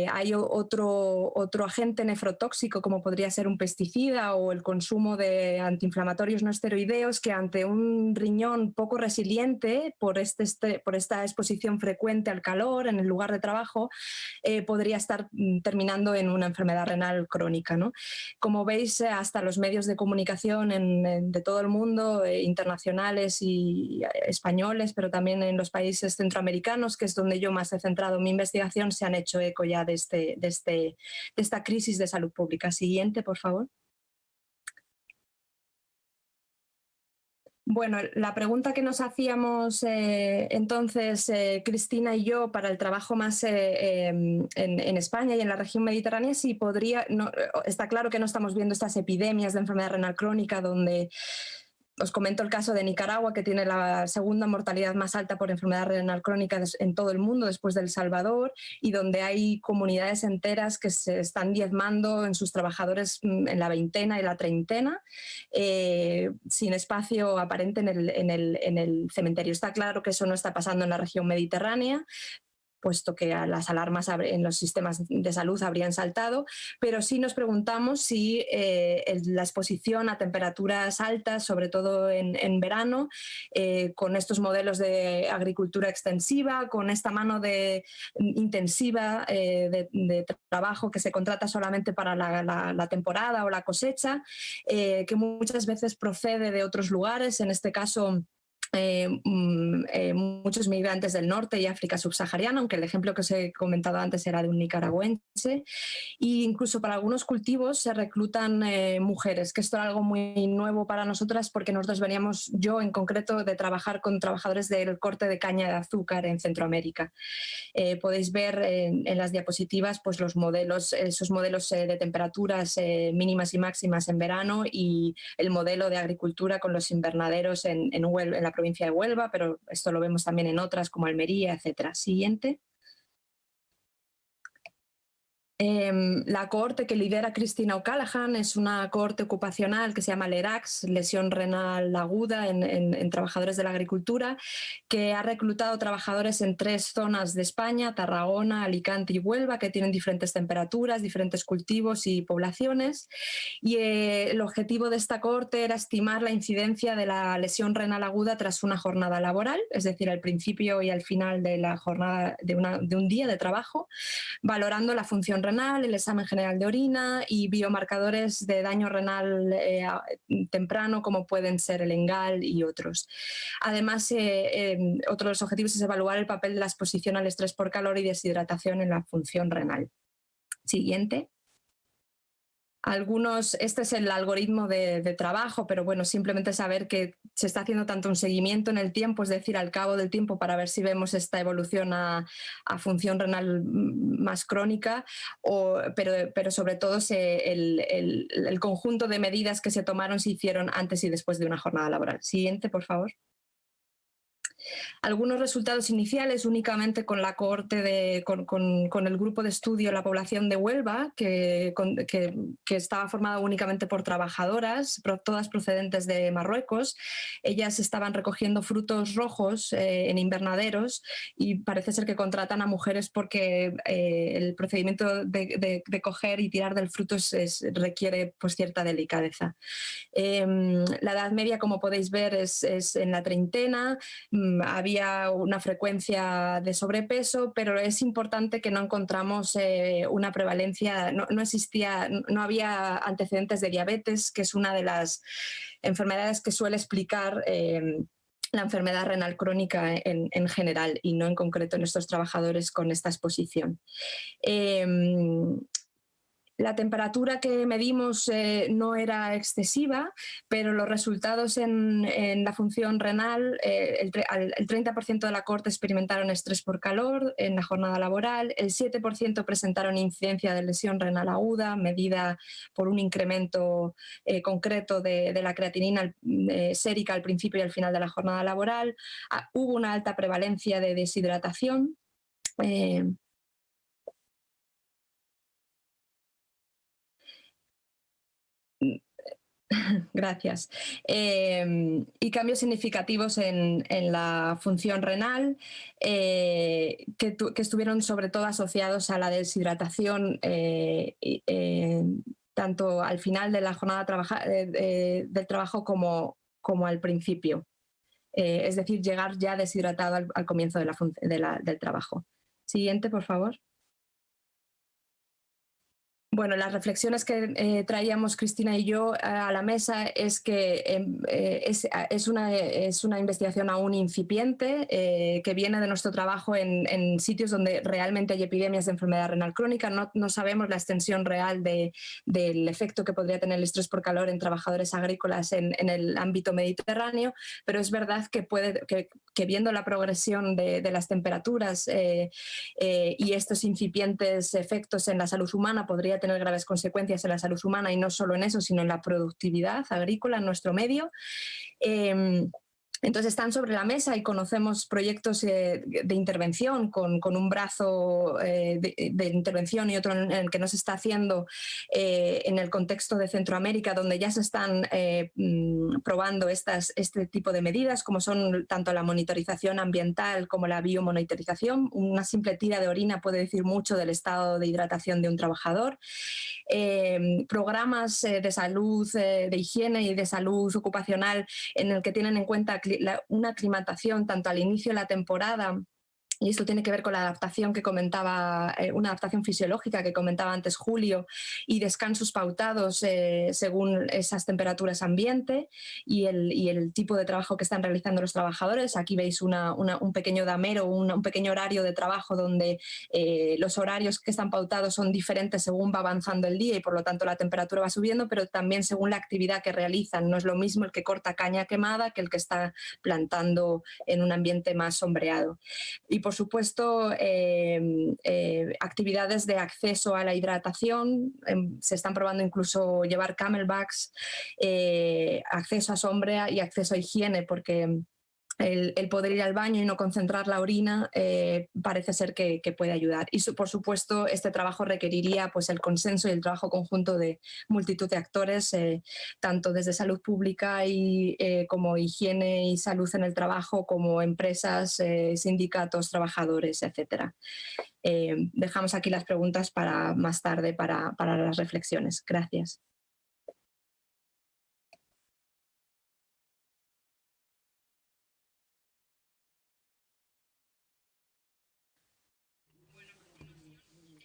hay otro agente nefrotóxico, como podría ser un pesticida o el consumo de antiinflamatorios no esteroideos, que ante un riñón poco resiliente por esta exposición frecuente al calor en el lugar de trabajo, podría estar terminando en una enfermedad renal crónica, ¿no? Como veis, hasta los medios de comunicación de todo el mundo, internacionales y españoles, pero también en los países centroamericanos, que es donde yo más he centrado mi investigación, se han hecho eco ya de esta crisis de salud pública. Siguiente, por favor. Bueno, la pregunta que nos hacíamos entonces Cristina y yo para el trabajo más en España y en la región mediterránea, si está claro que no estamos viendo estas epidemias de enfermedad renal crónica donde... Os comento el caso de Nicaragua, que tiene la segunda mortalidad más alta por enfermedad renal crónica en todo el mundo después de El Salvador, y donde hay comunidades enteras que se están diezmando en sus trabajadores en la veintena y la treintena, sin espacio aparente en el cementerio. Está claro que eso no está pasando en la región mediterránea, puesto que las alarmas en los sistemas de salud habrían saltado, pero sí nos preguntamos si la exposición a temperaturas altas, sobre todo en verano, con estos modelos de agricultura extensiva, con esta mano intensiva de trabajo que se contrata solamente para la temporada o la cosecha, que muchas veces procede de otros lugares, en este caso muchos migrantes del norte y África subsahariana, aunque el ejemplo que os he comentado antes era de un nicaragüense, e incluso para algunos cultivos se reclutan mujeres, que esto era algo muy nuevo para nosotras porque nosotros veníamos, yo en concreto, de trabajar con trabajadores del corte de caña de azúcar en Centroamérica. Podéis ver en las diapositivas pues, esos modelos de temperaturas mínimas y máximas en verano y el modelo de agricultura con los invernaderos en la provincia de Huelva, pero esto lo vemos también en otras como Almería, etcétera. Siguiente. La cohorte que lidera Christina O'Callaghan es una cohorte ocupacional que se llama LERAX, lesión renal aguda en trabajadores de la agricultura, que ha reclutado trabajadores en 3 zonas de España, Tarragona, Alicante y Huelva, que tienen diferentes temperaturas, diferentes cultivos y poblaciones. Y el objetivo de esta cohorte era estimar la incidencia de la lesión renal aguda tras una jornada laboral, es decir, al principio y al final de la jornada de un día de trabajo, valorando la función renal, el examen general de orina y biomarcadores de daño renal temprano, como pueden ser el ENGAL y otros. Además, otro de los objetivos es evaluar el papel de la exposición al estrés por calor y deshidratación en la función renal. Siguiente. Este es el algoritmo de trabajo, pero bueno, simplemente saber que se está haciendo tanto un seguimiento en el tiempo, es decir, al cabo del tiempo, para ver si vemos esta evolución a función renal más crónica, pero sobre todo el conjunto de medidas que se tomaron se hicieron antes y después de una jornada laboral. Siguiente, por favor. Algunos resultados iniciales únicamente con la cohorte con el grupo de estudio La población de Huelva, que estaba formada únicamente por trabajadoras, todas procedentes de Marruecos. Ellas estaban recogiendo frutos rojos en invernaderos y parece ser que contratan a mujeres porque el procedimiento de coger y tirar del fruto requiere pues cierta delicadeza. La edad media, como podéis ver, es en la treintena. Había una frecuencia de sobrepeso, pero es importante que no encontramos una prevalencia, no había antecedentes de diabetes, que es una de las enfermedades que suele explicar la enfermedad renal crónica en general y no en concreto en estos trabajadores con esta exposición. La temperatura que medimos no era excesiva, pero los resultados en la función renal, el 30% de la cohorte experimentaron estrés por calor en la jornada laboral, el 7% presentaron incidencia de lesión renal aguda, medida por un incremento concreto de la creatinina sérica al principio y al final de la jornada laboral. Hubo una alta prevalencia de deshidratación. Gracias. Y cambios significativos en la función renal que estuvieron sobre todo asociados a la deshidratación tanto al final de la jornada del trabajo como al principio. Es decir, llegar ya deshidratado al comienzo del trabajo. Siguiente, por favor. Bueno, las reflexiones que traíamos Cristina y yo a la mesa es que es una investigación aún incipiente que viene de nuestro trabajo en sitios donde realmente hay epidemias de enfermedad renal crónica. No sabemos la extensión real del efecto que podría tener el estrés por calor en trabajadores agrícolas en el ámbito mediterráneo, pero es verdad que viendo la progresión de las temperaturas y estos incipientes efectos en la salud humana podría tener graves consecuencias en la salud humana y no solo en eso, sino en la productividad agrícola en nuestro medio. Entonces están sobre la mesa y conocemos proyectos de intervención con un brazo de intervención y otro en el que no se está haciendo en el contexto de Centroamérica, donde ya se están probando este tipo de medidas, como son tanto la monitorización ambiental como la biomonitorización. Una simple tira de orina puede decir mucho del estado de hidratación de un trabajador. Programas de salud, de higiene y de salud ocupacional en el que tienen en cuenta una aclimatación tanto al inicio de la temporada, y esto tiene que ver con la adaptación que comentaba, una adaptación fisiológica que comentaba antes Julio, y descansos pautados según esas temperaturas ambiente y el tipo de trabajo que están realizando los trabajadores. Aquí veis un pequeño damero, un pequeño horario de trabajo donde los horarios que están pautados son diferentes según va avanzando el día y por lo tanto la temperatura va subiendo, pero también según la actividad que realizan. No es lo mismo el que corta caña quemada que el que está plantando en un ambiente más sombreado. Y por supuesto, actividades de acceso a la hidratación. Se están probando incluso llevar camelbacks, acceso a sombra y acceso a higiene, porque el poder ir al baño y no concentrar la orina parece ser que puede ayudar. Y por supuesto este trabajo requeriría pues, el consenso y el trabajo conjunto de multitud de actores, tanto desde salud pública y como higiene y salud en el trabajo, como empresas, sindicatos, trabajadores, etc. Dejamos aquí las preguntas para más tarde para las reflexiones. Gracias.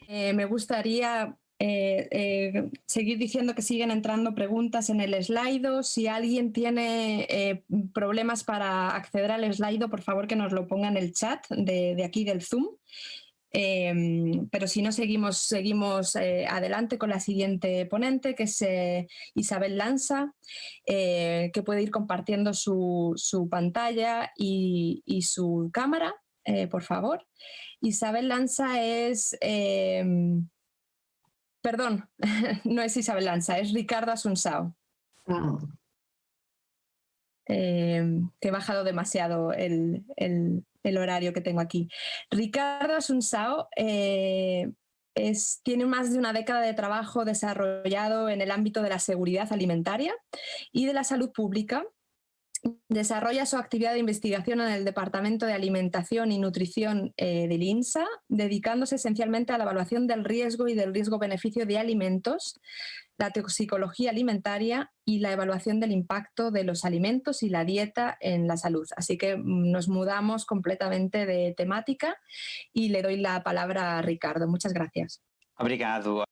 Me gustaría seguir diciendo que siguen entrando preguntas en el Slido. Si alguien tiene problemas para acceder al Slido, por favor que nos lo ponga en el chat de aquí del Zoom. Pero si no, seguimos adelante con la siguiente ponente, que es Isabel Lanza, que puede ir compartiendo su pantalla y su cámara, por favor. Isabel Lanza es... perdón, no es Isabel Lanza, es Ricardo Asunsao. Que he bajado demasiado el horario que tengo aquí. Ricardo Asunsao tiene más de una década de trabajo desarrollado en el ámbito de la seguridad alimentaria y de la salud pública. Desarrolla su actividad de investigación en el Departamento de Alimentación y Nutrición del INSA, dedicándose esencialmente a la evaluación del riesgo y del riesgo-beneficio de alimentos, la toxicología alimentaria y la evaluación del impacto de los alimentos y la dieta en la salud. Así que nos mudamos completamente de temática y le doy la palabra a Ricardo. Muchas gracias. Obrigado.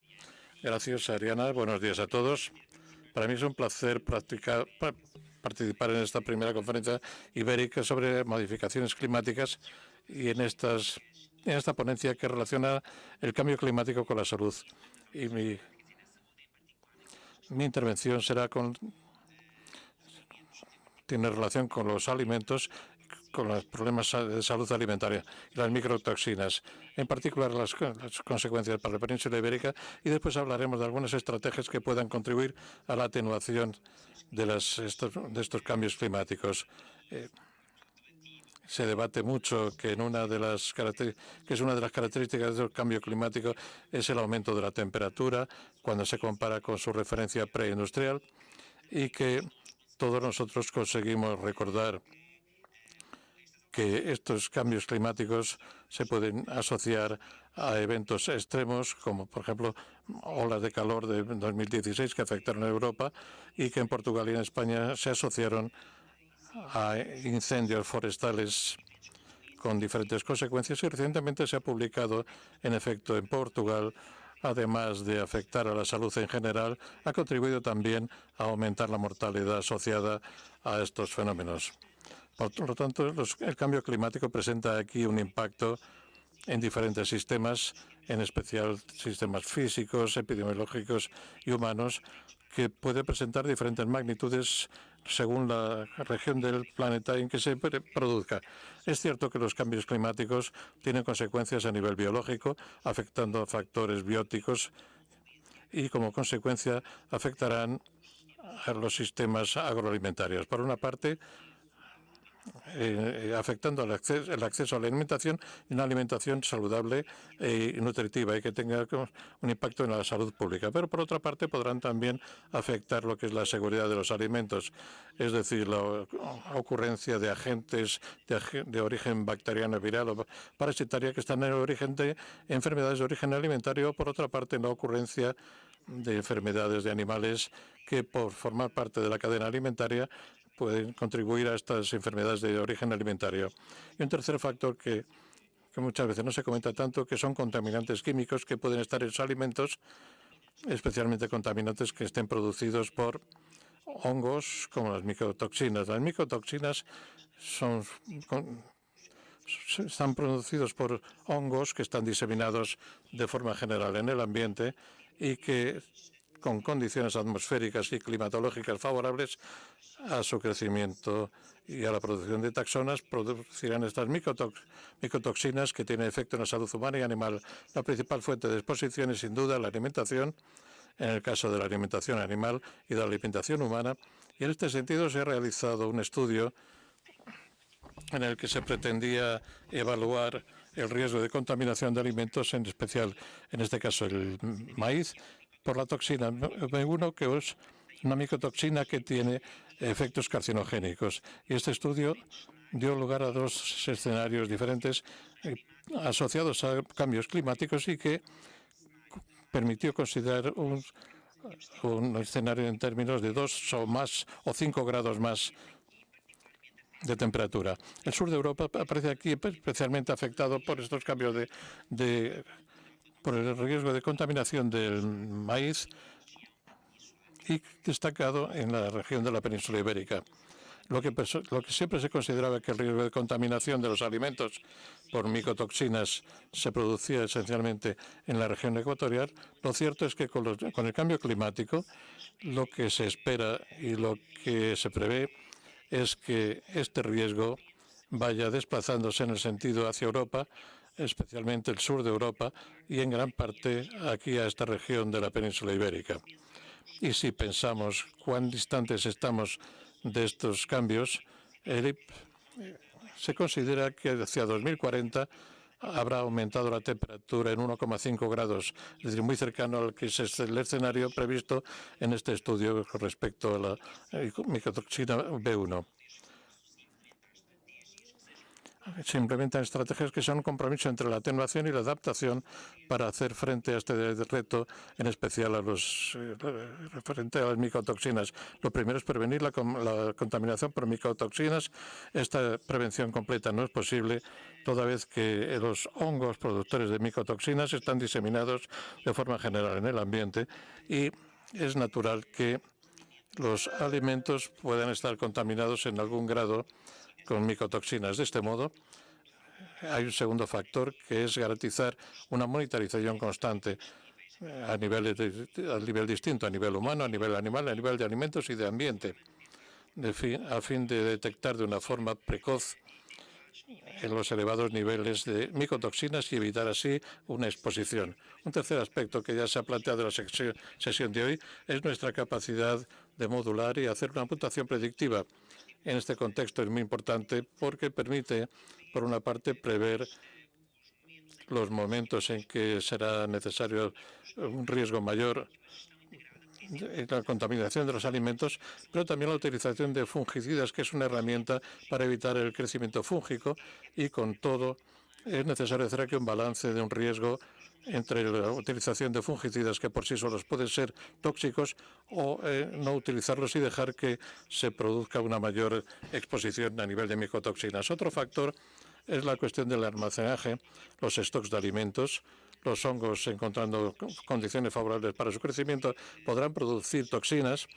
Gracias, Ariana. Buenos días a todos. Para mí es un placer participar en esta primera conferencia ibérica sobre modificaciones climáticas y en esta ponencia que relaciona el cambio climático con la salud. Y mi intervención tiene relación con los alimentos, con los problemas de salud alimentaria y las microtoxinas, en particular las consecuencias para la península ibérica, y después hablaremos de algunas estrategias que puedan contribuir a la atenuación de estos cambios climáticos. Se debate mucho que es una de las características del cambio climático es el aumento de la temperatura cuando se compara con su referencia preindustrial, y que todos nosotros conseguimos recordar que estos cambios climáticos se pueden asociar a eventos extremos, como por ejemplo olas de calor de 2016 que afectaron a Europa y que en Portugal y en España se asociaron a incendios forestales con diferentes consecuencias, y recientemente se ha publicado, en efecto, en Portugal, además de afectar a la salud en general, ha contribuido también a aumentar la mortalidad asociada a estos fenómenos. Por lo tanto, el cambio climático presenta aquí un impacto en diferentes sistemas, en especial sistemas físicos, epidemiológicos y humanos, que puede presentar diferentes magnitudes según la región del planeta en que se produzca. Es cierto que los cambios climáticos tienen consecuencias a nivel biológico, afectando a factores bióticos y, como consecuencia, afectarán a los sistemas agroalimentarios. Por una parte, afectando el acceso a la alimentación, y una alimentación saludable y nutritiva y que tenga un impacto en la salud pública. Pero, por otra parte, podrán también afectar lo que es la seguridad de los alimentos, es decir, la ocurrencia de agentes de origen bacteriano, viral o parasitaria que están en el origen de enfermedades de origen alimentario, o, por otra parte, la ocurrencia de enfermedades de animales que, por formar parte de la cadena alimentaria, pueden contribuir a estas enfermedades de origen alimentario. Y un tercer factor que muchas veces no se comenta tanto, que son contaminantes químicos que pueden estar en los alimentos, especialmente contaminantes que estén producidos por hongos, como las micotoxinas. Las micotoxinas están producidos por hongos que están diseminados de forma general en el ambiente y que, con condiciones atmosféricas y climatológicas favorables a su crecimiento y a la producción de taxonas, producirán estas micotoxinas que tienen efecto en la salud humana y animal. La principal fuente de exposición es, sin duda, la alimentación, en el caso de la alimentación animal y de la alimentación humana. Y en este sentido se ha realizado un estudio en el que se pretendía evaluar el riesgo de contaminación de alimentos, en especial, en este caso, el maíz, por la toxina B1, que es una micotoxina que tiene efectos carcinogénicos. Y este estudio dio lugar a dos escenarios diferentes asociados a cambios climáticos y que permitió considerar un escenario en términos de 2 o más o 5 grados más de temperatura. El sur de Europa aparece aquí especialmente afectado por estos cambios por el riesgo de contaminación del maíz y destacado en la región de la península ibérica. Lo que siempre se consideraba que el riesgo de contaminación de los alimentos por micotoxinas se producía esencialmente en la región ecuatorial, lo cierto es que con el cambio climático lo que se espera y lo que se prevé es que este riesgo vaya desplazándose en el sentido hacia Europa, especialmente el sur de Europa y en gran parte aquí a esta región de la península ibérica. Y si pensamos cuán distantes estamos de estos cambios, se considera que hacia 2040 habrá aumentado la temperatura en 1,5 grados, es decir, muy cercano al que es el escenario previsto en este estudio con respecto a la micotoxina B1. Se implementan estrategias que son un compromiso entre la atenuación y la adaptación para hacer frente a este reto, en especial a referente a las micotoxinas. Lo primero es prevenir la contaminación por micotoxinas. Esta prevención completa no es posible toda vez que los hongos productores de micotoxinas están diseminados de forma general en el ambiente y es natural que los alimentos puedan estar contaminados en algún grado con micotoxinas. De este modo, hay un segundo factor que es garantizar una monitorización constante a nivel distinto, a nivel humano, a nivel animal, a nivel de alimentos y de ambiente, a fin de detectar de una forma precoz en los elevados niveles de micotoxinas y evitar así una exposición. Un tercer aspecto que ya se ha planteado en la sesión de hoy es nuestra capacidad de modular y hacer una puntuación predictiva. En este contexto es muy importante porque permite, por una parte, prever los momentos en que será necesario un riesgo mayor en la contaminación de los alimentos, pero también la utilización de fungicidas, que es una herramienta para evitar el crecimiento fúngico, y con todo es necesario hacer aquí un balance de un riesgo entre la utilización de fungicidas que por sí solos pueden ser tóxicos o no utilizarlos y dejar que se produzca una mayor exposición a nivel de micotoxinas. Otro factor es la cuestión del almacenaje, los stocks de alimentos. Los hongos, encontrando condiciones favorables para su crecimiento, podrán producir toxinas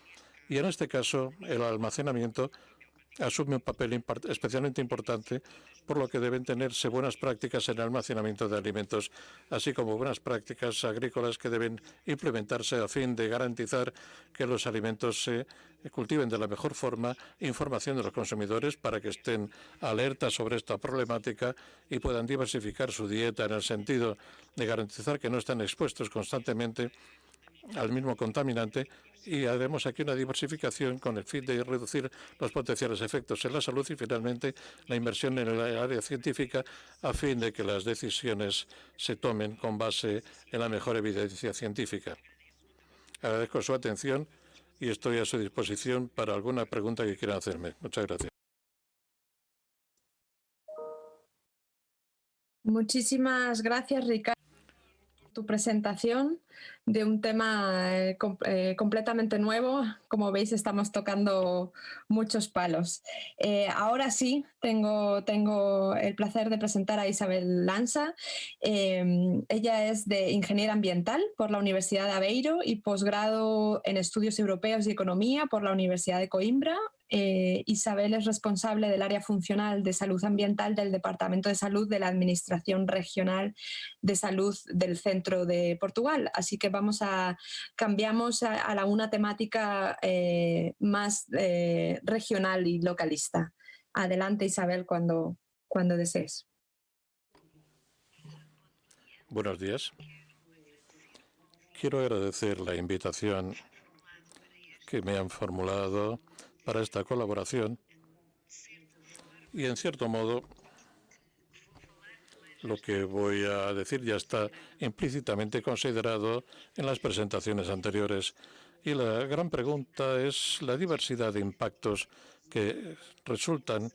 y, en este caso, el almacenamiento asume un papel especialmente importante, por lo que deben tenerse buenas prácticas en el almacenamiento de alimentos, así como buenas prácticas agrícolas que deben implementarse a fin de garantizar que los alimentos se cultiven de la mejor forma, información de los consumidores para que estén alertas sobre esta problemática y puedan diversificar su dieta en el sentido de garantizar que no están expuestos constantemente al mismo contaminante, y haremos aquí una diversificación con el fin de reducir los potenciales efectos en la salud y, finalmente, la inversión en el área científica a fin de que las decisiones se tomen con base en la mejor evidencia científica. Agradezco su atención y estoy a su disposición para alguna pregunta que quieran hacerme. Muchas gracias. Muchísimas gracias, Ricardo, por tu presentación de un tema completamente nuevo. Como veis, estamos tocando muchos palos. Ahora sí, tengo el placer de presentar a Isabel Lanza. Ella es de Ingeniera Ambiental por la Universidad de Aveiro y posgrado en Estudios Europeos y Economía por la Universidad de Coimbra. Isabel es responsable del área funcional de salud ambiental del Departamento de Salud de la Administración Regional de Salud del Centro de Portugal. Así que cambiamos a una temática más regional y localista. Adelante, Isabel, cuando desees. Buenos días. Quiero agradecer la invitación que me han formulado para esta colaboración Y en cierto modo, lo que voy a decir ya está implícitamente considerado en las presentaciones anteriores. Y la gran pregunta es la diversidad de impactos que resultan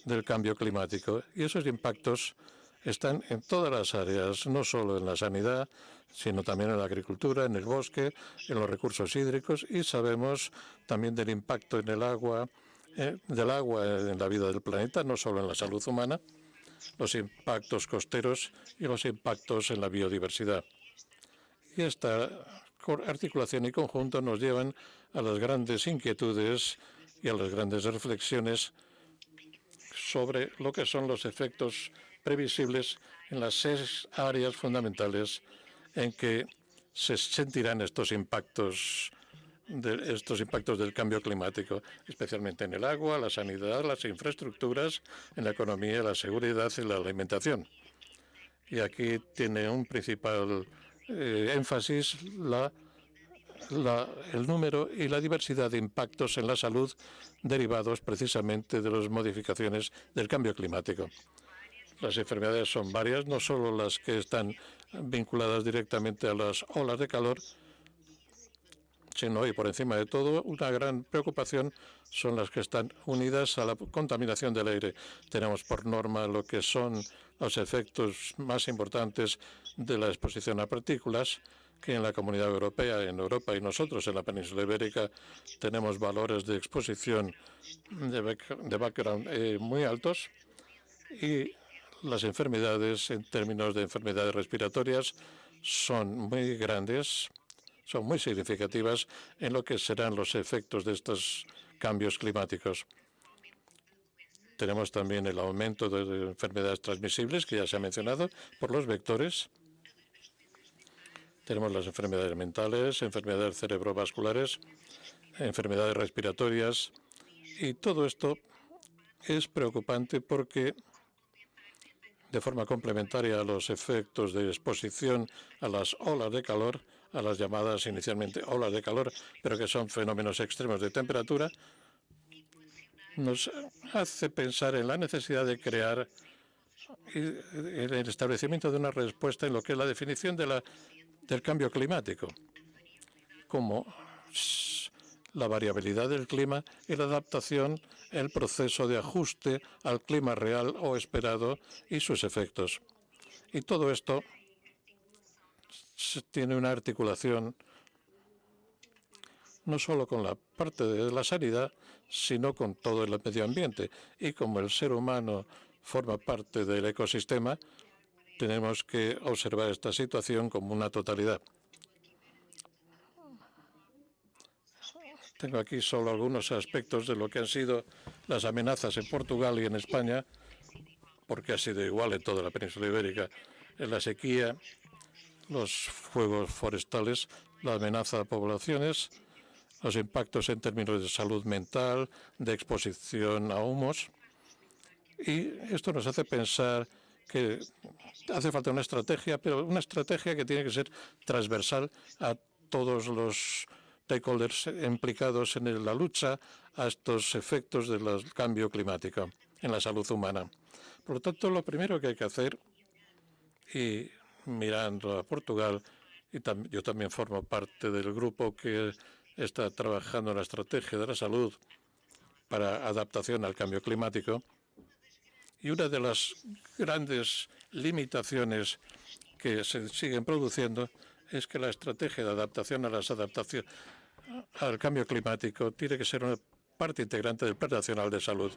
del cambio climático. Y esos impactos están en todas las áreas, no solo en la sanidad, sino también en la agricultura, en el bosque, en los recursos hídricos, y sabemos también del impacto en el agua, del agua en la vida del planeta, no solo en la salud humana, los impactos costeros y los impactos en la biodiversidad. Y esta articulación y conjunto nos llevan a las grandes inquietudes y a las grandes reflexiones sobre lo que son los efectos previsibles en las 6 áreas fundamentales en que se sentirán estos impactos del cambio climático, especialmente en el agua, la sanidad, las infraestructuras, en la economía, la seguridad y la alimentación. Y aquí tiene un principal énfasis el número y la diversidad de impactos en la salud derivados precisamente de las modificaciones del cambio climático. Las enfermedades son varias, no solo las que están vinculadas directamente a las olas de calor, sino, y por encima de todo, una gran preocupación son las que están unidas a la contaminación del aire. Tenemos por norma lo que son los efectos más importantes de la exposición a partículas, que en la Comunidad Europea, en Europa y nosotros en la península ibérica tenemos valores de exposición de background muy altos, y las enfermedades, en términos de enfermedades respiratorias, son muy grandes, son muy significativas en lo que serán los efectos de estos cambios climáticos. Tenemos también el aumento de enfermedades transmisibles, que ya se ha mencionado, por los vectores. Tenemos las enfermedades mentales, enfermedades cerebrovasculares, enfermedades respiratorias, y todo esto es preocupante porque, de forma complementaria a los efectos de exposición a las olas de calor, a las llamadas inicialmente olas de calor, pero que son fenómenos extremos de temperatura, nos hace pensar en la necesidad de crear el establecimiento de una respuesta en lo que es la definición del cambio climático, como la variabilidad del clima y la adaptación, el proceso de ajuste al clima real o esperado y sus efectos. Y todo esto tiene una articulación no solo con la parte de la sanidad, sino con todo el medio ambiente. Y como el ser humano forma parte del ecosistema, tenemos que observar esta situación como una totalidad. Tengo aquí solo algunos aspectos de lo que han sido las amenazas en Portugal y en España, porque ha sido igual en toda la península ibérica. En la sequía, los fuegos forestales, la amenaza a poblaciones, los impactos en términos de salud mental, de exposición a humos. Y esto nos hace pensar que hace falta una estrategia, pero una estrategia que tiene que ser transversal a todos los stakeholders implicados en la lucha a estos efectos del cambio climático en la salud humana. Por lo tanto, lo primero que hay que hacer, y mirando a Portugal, y yo también formo parte del grupo que está trabajando en la estrategia de la salud para adaptación al cambio climático, y una de las grandes limitaciones que se siguen produciendo es que la estrategia de adaptación al cambio climático tiene que ser una parte integrante del Plan Nacional de Salud.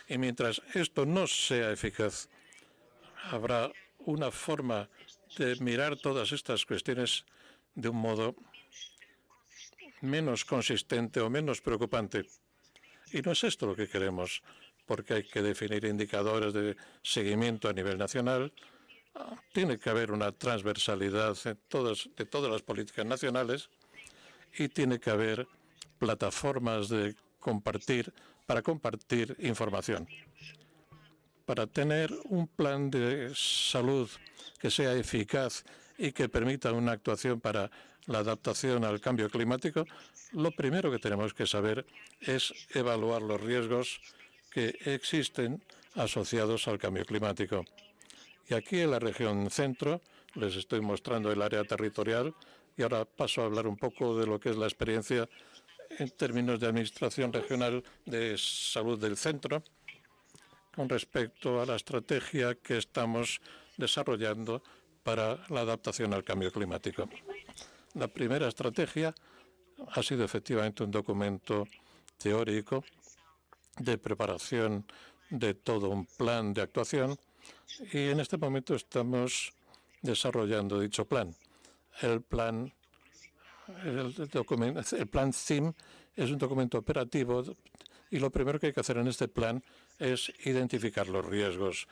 Y mientras esto no sea eficaz, habrá una forma de mirar todas estas cuestiones de un modo menos consistente o menos preocupante. Y no es esto lo que queremos, porque hay que definir indicadores de seguimiento a nivel nacional. Tiene que haber una transversalidad de todas las políticas nacionales, y tiene que haber plataformas para compartir información. Para tener un plan de salud que sea eficaz y que permita una actuación para la adaptación al cambio climático, lo primero que tenemos que saber es evaluar los riesgos que existen asociados al cambio climático. Y aquí en la región centro les estoy mostrando el área territorial y ahora paso a hablar un poco de lo que es la experiencia en términos de administración regional de salud del centro con respecto a la estrategia que estamos desarrollando para la adaptación al cambio climático. La primera estrategia ha sido efectivamente un documento teórico de preparación de todo un plan de actuación y en este momento estamos desarrollando dicho plan. El plan CIM es un documento operativo y lo primero que hay que hacer en este plan es identificar los riesgos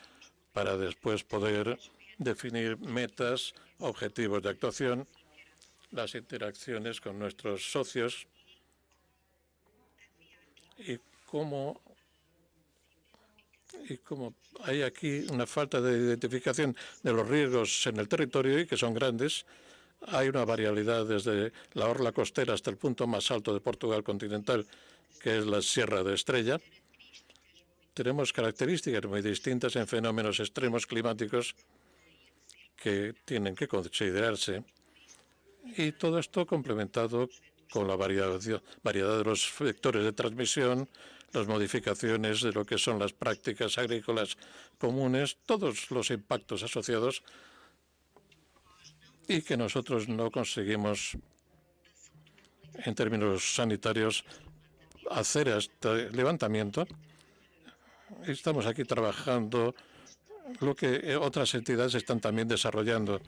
para después poder definir metas, objetivos de actuación, las interacciones con nuestros socios y cómo hay aquí una falta de identificación de los riesgos en el territorio y que son grandes. Hay una variabilidad desde la orla costera hasta el punto más alto de Portugal continental, que es la Sierra de Estrella. Tenemos características muy distintas en fenómenos extremos climáticos que tienen que considerarse. Y todo esto complementado con la variedad de los vectores de transmisión, las modificaciones de lo que son las prácticas agrícolas comunes, todos los impactos asociados y que nosotros no conseguimos, en términos sanitarios, hacer este levantamiento. Estamos aquí trabajando lo que otras entidades están también desarrollando,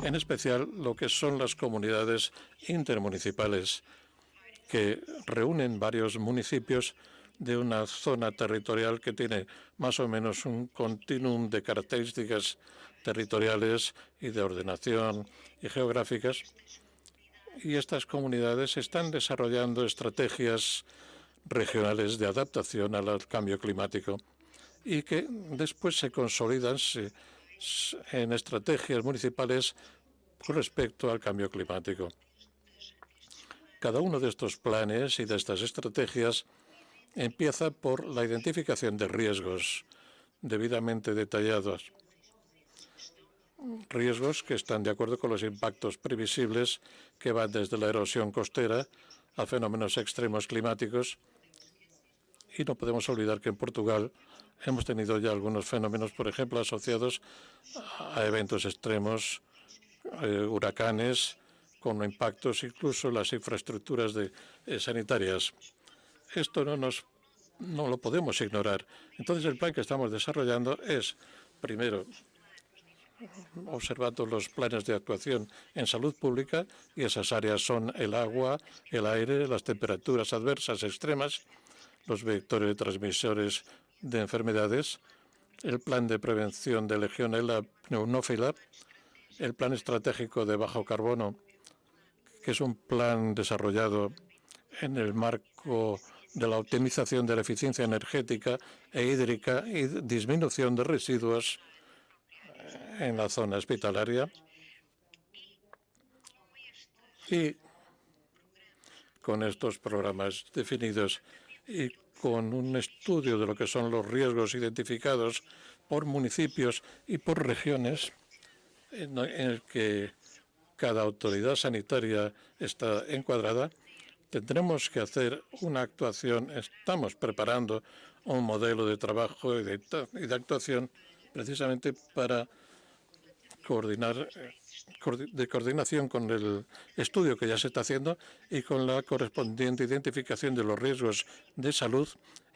en especial lo que son las comunidades intermunicipales que reúnen varios municipios de una zona territorial que tiene más o menos un continuum de características territoriales y de ordenación y geográficas. Y estas comunidades están desarrollando estrategias regionales de adaptación al cambio climático y que después se consolidan en estrategias municipales con respecto al cambio climático. Cada uno de estos planes y de estas estrategias empieza por la identificación de riesgos debidamente detallados. Riesgos que están de acuerdo con los impactos previsibles que van desde la erosión costera a fenómenos extremos climáticos. Y no podemos olvidar que en Portugal hemos tenido ya algunos fenómenos, por ejemplo, asociados a eventos extremos, huracanes, con impactos incluso en las infraestructuras sanitarias. Esto no lo podemos ignorar. Entonces, el plan que estamos desarrollando es, primero, observando los planes de actuación en salud pública, y esas áreas son el agua, el aire, las temperaturas adversas extremas, los vectores de transmisores de enfermedades, el plan de prevención de Legionella pneumófila, el plan estratégico de bajo carbono, que es un plan desarrollado en el marco de la optimización de la eficiencia energética e hídrica y disminución de residuos en la zona hospitalaria. Y con estos programas definidos y con un estudio de lo que son los riesgos identificados por municipios y por regiones, en el que cada autoridad sanitaria está encuadrada, tendremos que hacer una actuación. Estamos preparando un modelo de trabajo y de actuación precisamente para coordinación con el estudio que ya se está haciendo y con la correspondiente identificación de los riesgos de salud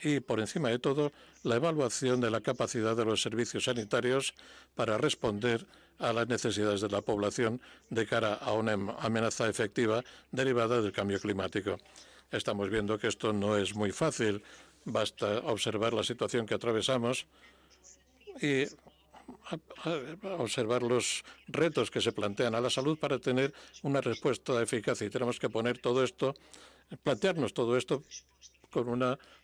y, por encima de todo, la evaluación de la capacidad de los servicios sanitarios para responder a las necesidades de la población de cara a una amenaza efectiva derivada del cambio climático. Estamos viendo que esto no es muy fácil. Basta observar la situación que atravesamos y observar los retos que se plantean a la salud para tener una respuesta eficaz. Y tenemos que poner todo esto, plantearnos todo esto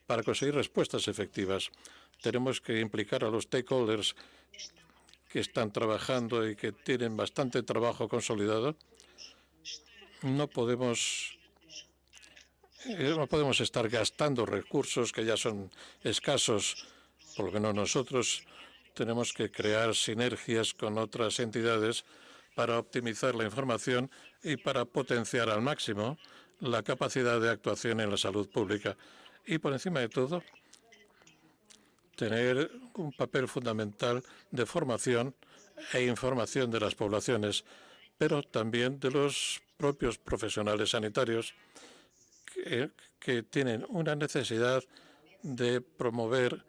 para conseguir respuestas efectivas. Tenemos que implicar a los stakeholders que están trabajando y que tienen bastante trabajo consolidado. No podemos No podemos estar gastando recursos que ya son escasos. Por lo menos nosotros tenemos que crear sinergias con otras entidades para optimizar la información y para potenciar al máximo la capacidad de actuación en la salud pública. Y por encima de todo, tener un papel fundamental de formación e información de las poblaciones, pero también de los propios profesionales sanitarios que tienen una necesidad de promover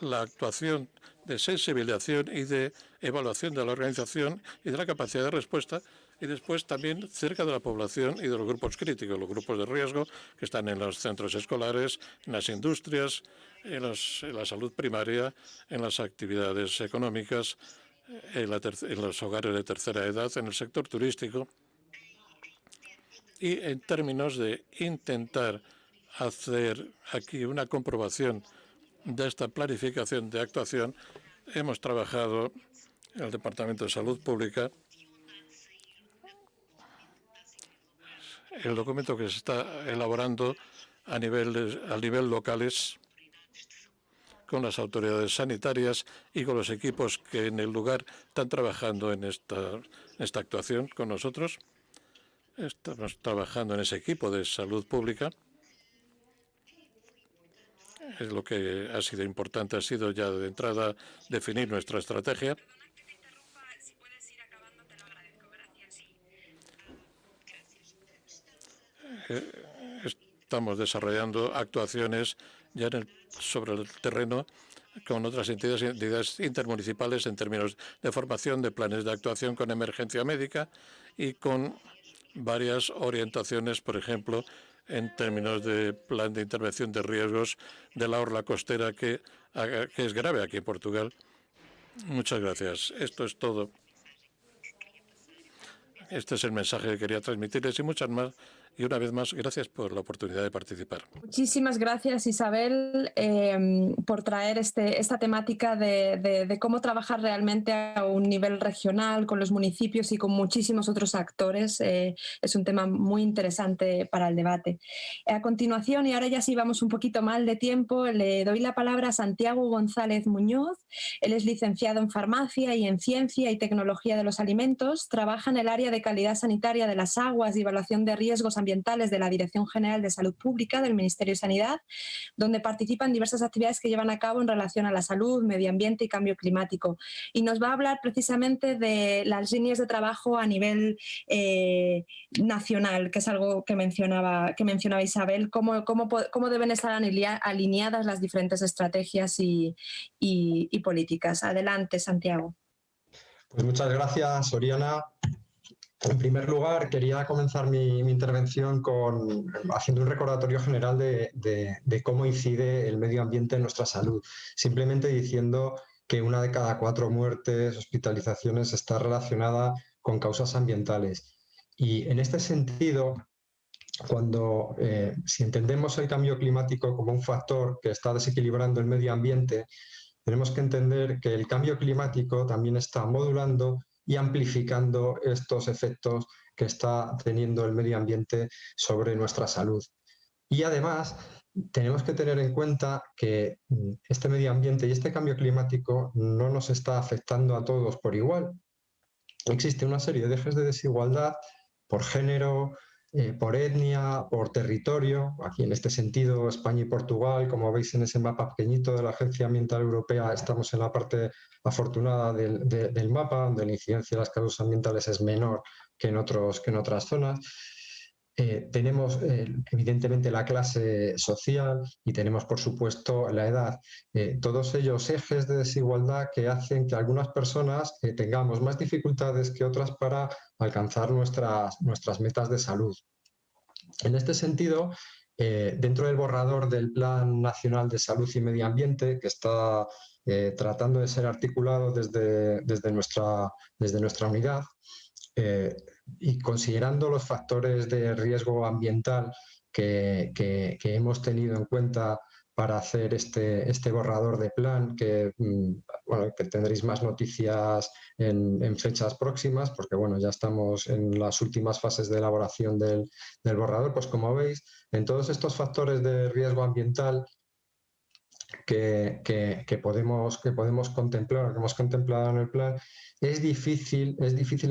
la actuación de sensibilización y de evaluación de la organización y de la capacidad de respuesta, y después también cerca de la población y de los grupos críticos, los grupos de riesgo que están en los centros escolares, en las industrias, en la salud primaria, en las actividades económicas, en los hogares de tercera edad, en el sector turístico. Y en términos de intentar hacer aquí una comprobación de esta planificación de actuación, hemos trabajado en el Departamento de Salud Pública. El documento que se está elaborando a nivel locales con las autoridades sanitarias y con los equipos que en el lugar están trabajando en esta actuación con nosotros. Estamos trabajando en ese equipo de salud pública. Es lo que ha sido importante, ha sido ya de entrada definir nuestra estrategia. Estamos desarrollando actuaciones ya sobre el terreno con otras entidades intermunicipales en términos de formación, de planes de actuación con emergencia médica y con varias orientaciones, por ejemplo, en términos de plan de intervención de riesgos de la orla costera que es grave aquí en Portugal. Muchas gracias. Esto es todo. Este es el mensaje que quería transmitirles y muchas más. Y una vez más, gracias por la oportunidad de participar. Muchísimas gracias, Isabel, por traer esta temática de cómo trabajar realmente a un nivel regional con los municipios y con muchísimos otros actores. Es un tema muy interesante para el debate. A continuación, y ahora ya sí vamos un poquito mal de tiempo, le doy la palabra a Santiago González Muñoz. Él es licenciado en Farmacia y en Ciencia y Tecnología de los Alimentos. Trabaja en el área de calidad sanitaria de las aguas y evaluación de riesgos ambientales de la Dirección General de Salud Pública del Ministerio de Sanidad, donde participan diversas actividades que llevan a cabo en relación a la salud, medio ambiente y cambio climático. Y nos va a hablar precisamente de las líneas de trabajo a nivel nacional, que es algo que mencionaba Isabel, cómo deben estar alineadas las diferentes estrategias y políticas. Adelante, Santiago. Pues muchas gracias, Oriana. En primer lugar, quería comenzar mi intervención haciendo un recordatorio general de cómo incide el medio ambiente en nuestra salud. Simplemente diciendo que 1 de cada 4 muertes, hospitalizaciones está relacionada con causas ambientales. Y en este sentido, si entendemos el cambio climático como un factor que está desequilibrando el medio ambiente, tenemos que entender que el cambio climático también está modulando y amplificando estos efectos que está teniendo el medio ambiente sobre nuestra salud. Y además tenemos que tener en cuenta que este medio ambiente y este cambio climático no nos está afectando a todos por igual. Existe una serie de ejes de desigualdad por género, por etnia, por territorio. Aquí en este sentido España y Portugal, como veis en ese mapa pequeñito de la Agencia Ambiental Europea, estamos en la parte afortunada del mapa, donde la incidencia de las causas ambientales es menor que en otras zonas. Tenemos evidentemente la clase social y tenemos por supuesto la edad. Todos ellos ejes de desigualdad que hacen que algunas personas tengamos más dificultades que otras para alcanzar nuestras metas de salud. En este sentido, dentro del borrador del Plan Nacional de Salud y Medio Ambiente, que está tratando de ser articulado desde nuestra unidad, y considerando los factores de riesgo ambiental que hemos tenido en cuenta para hacer este borrador de plan, que, bueno, que tendréis más noticias en fechas próximas, porque bueno, ya estamos en las últimas fases de elaboración del borrador. Pues como veis, en todos estos factores de riesgo ambiental que podemos contemplar, que hemos contemplado en el plan, es difícil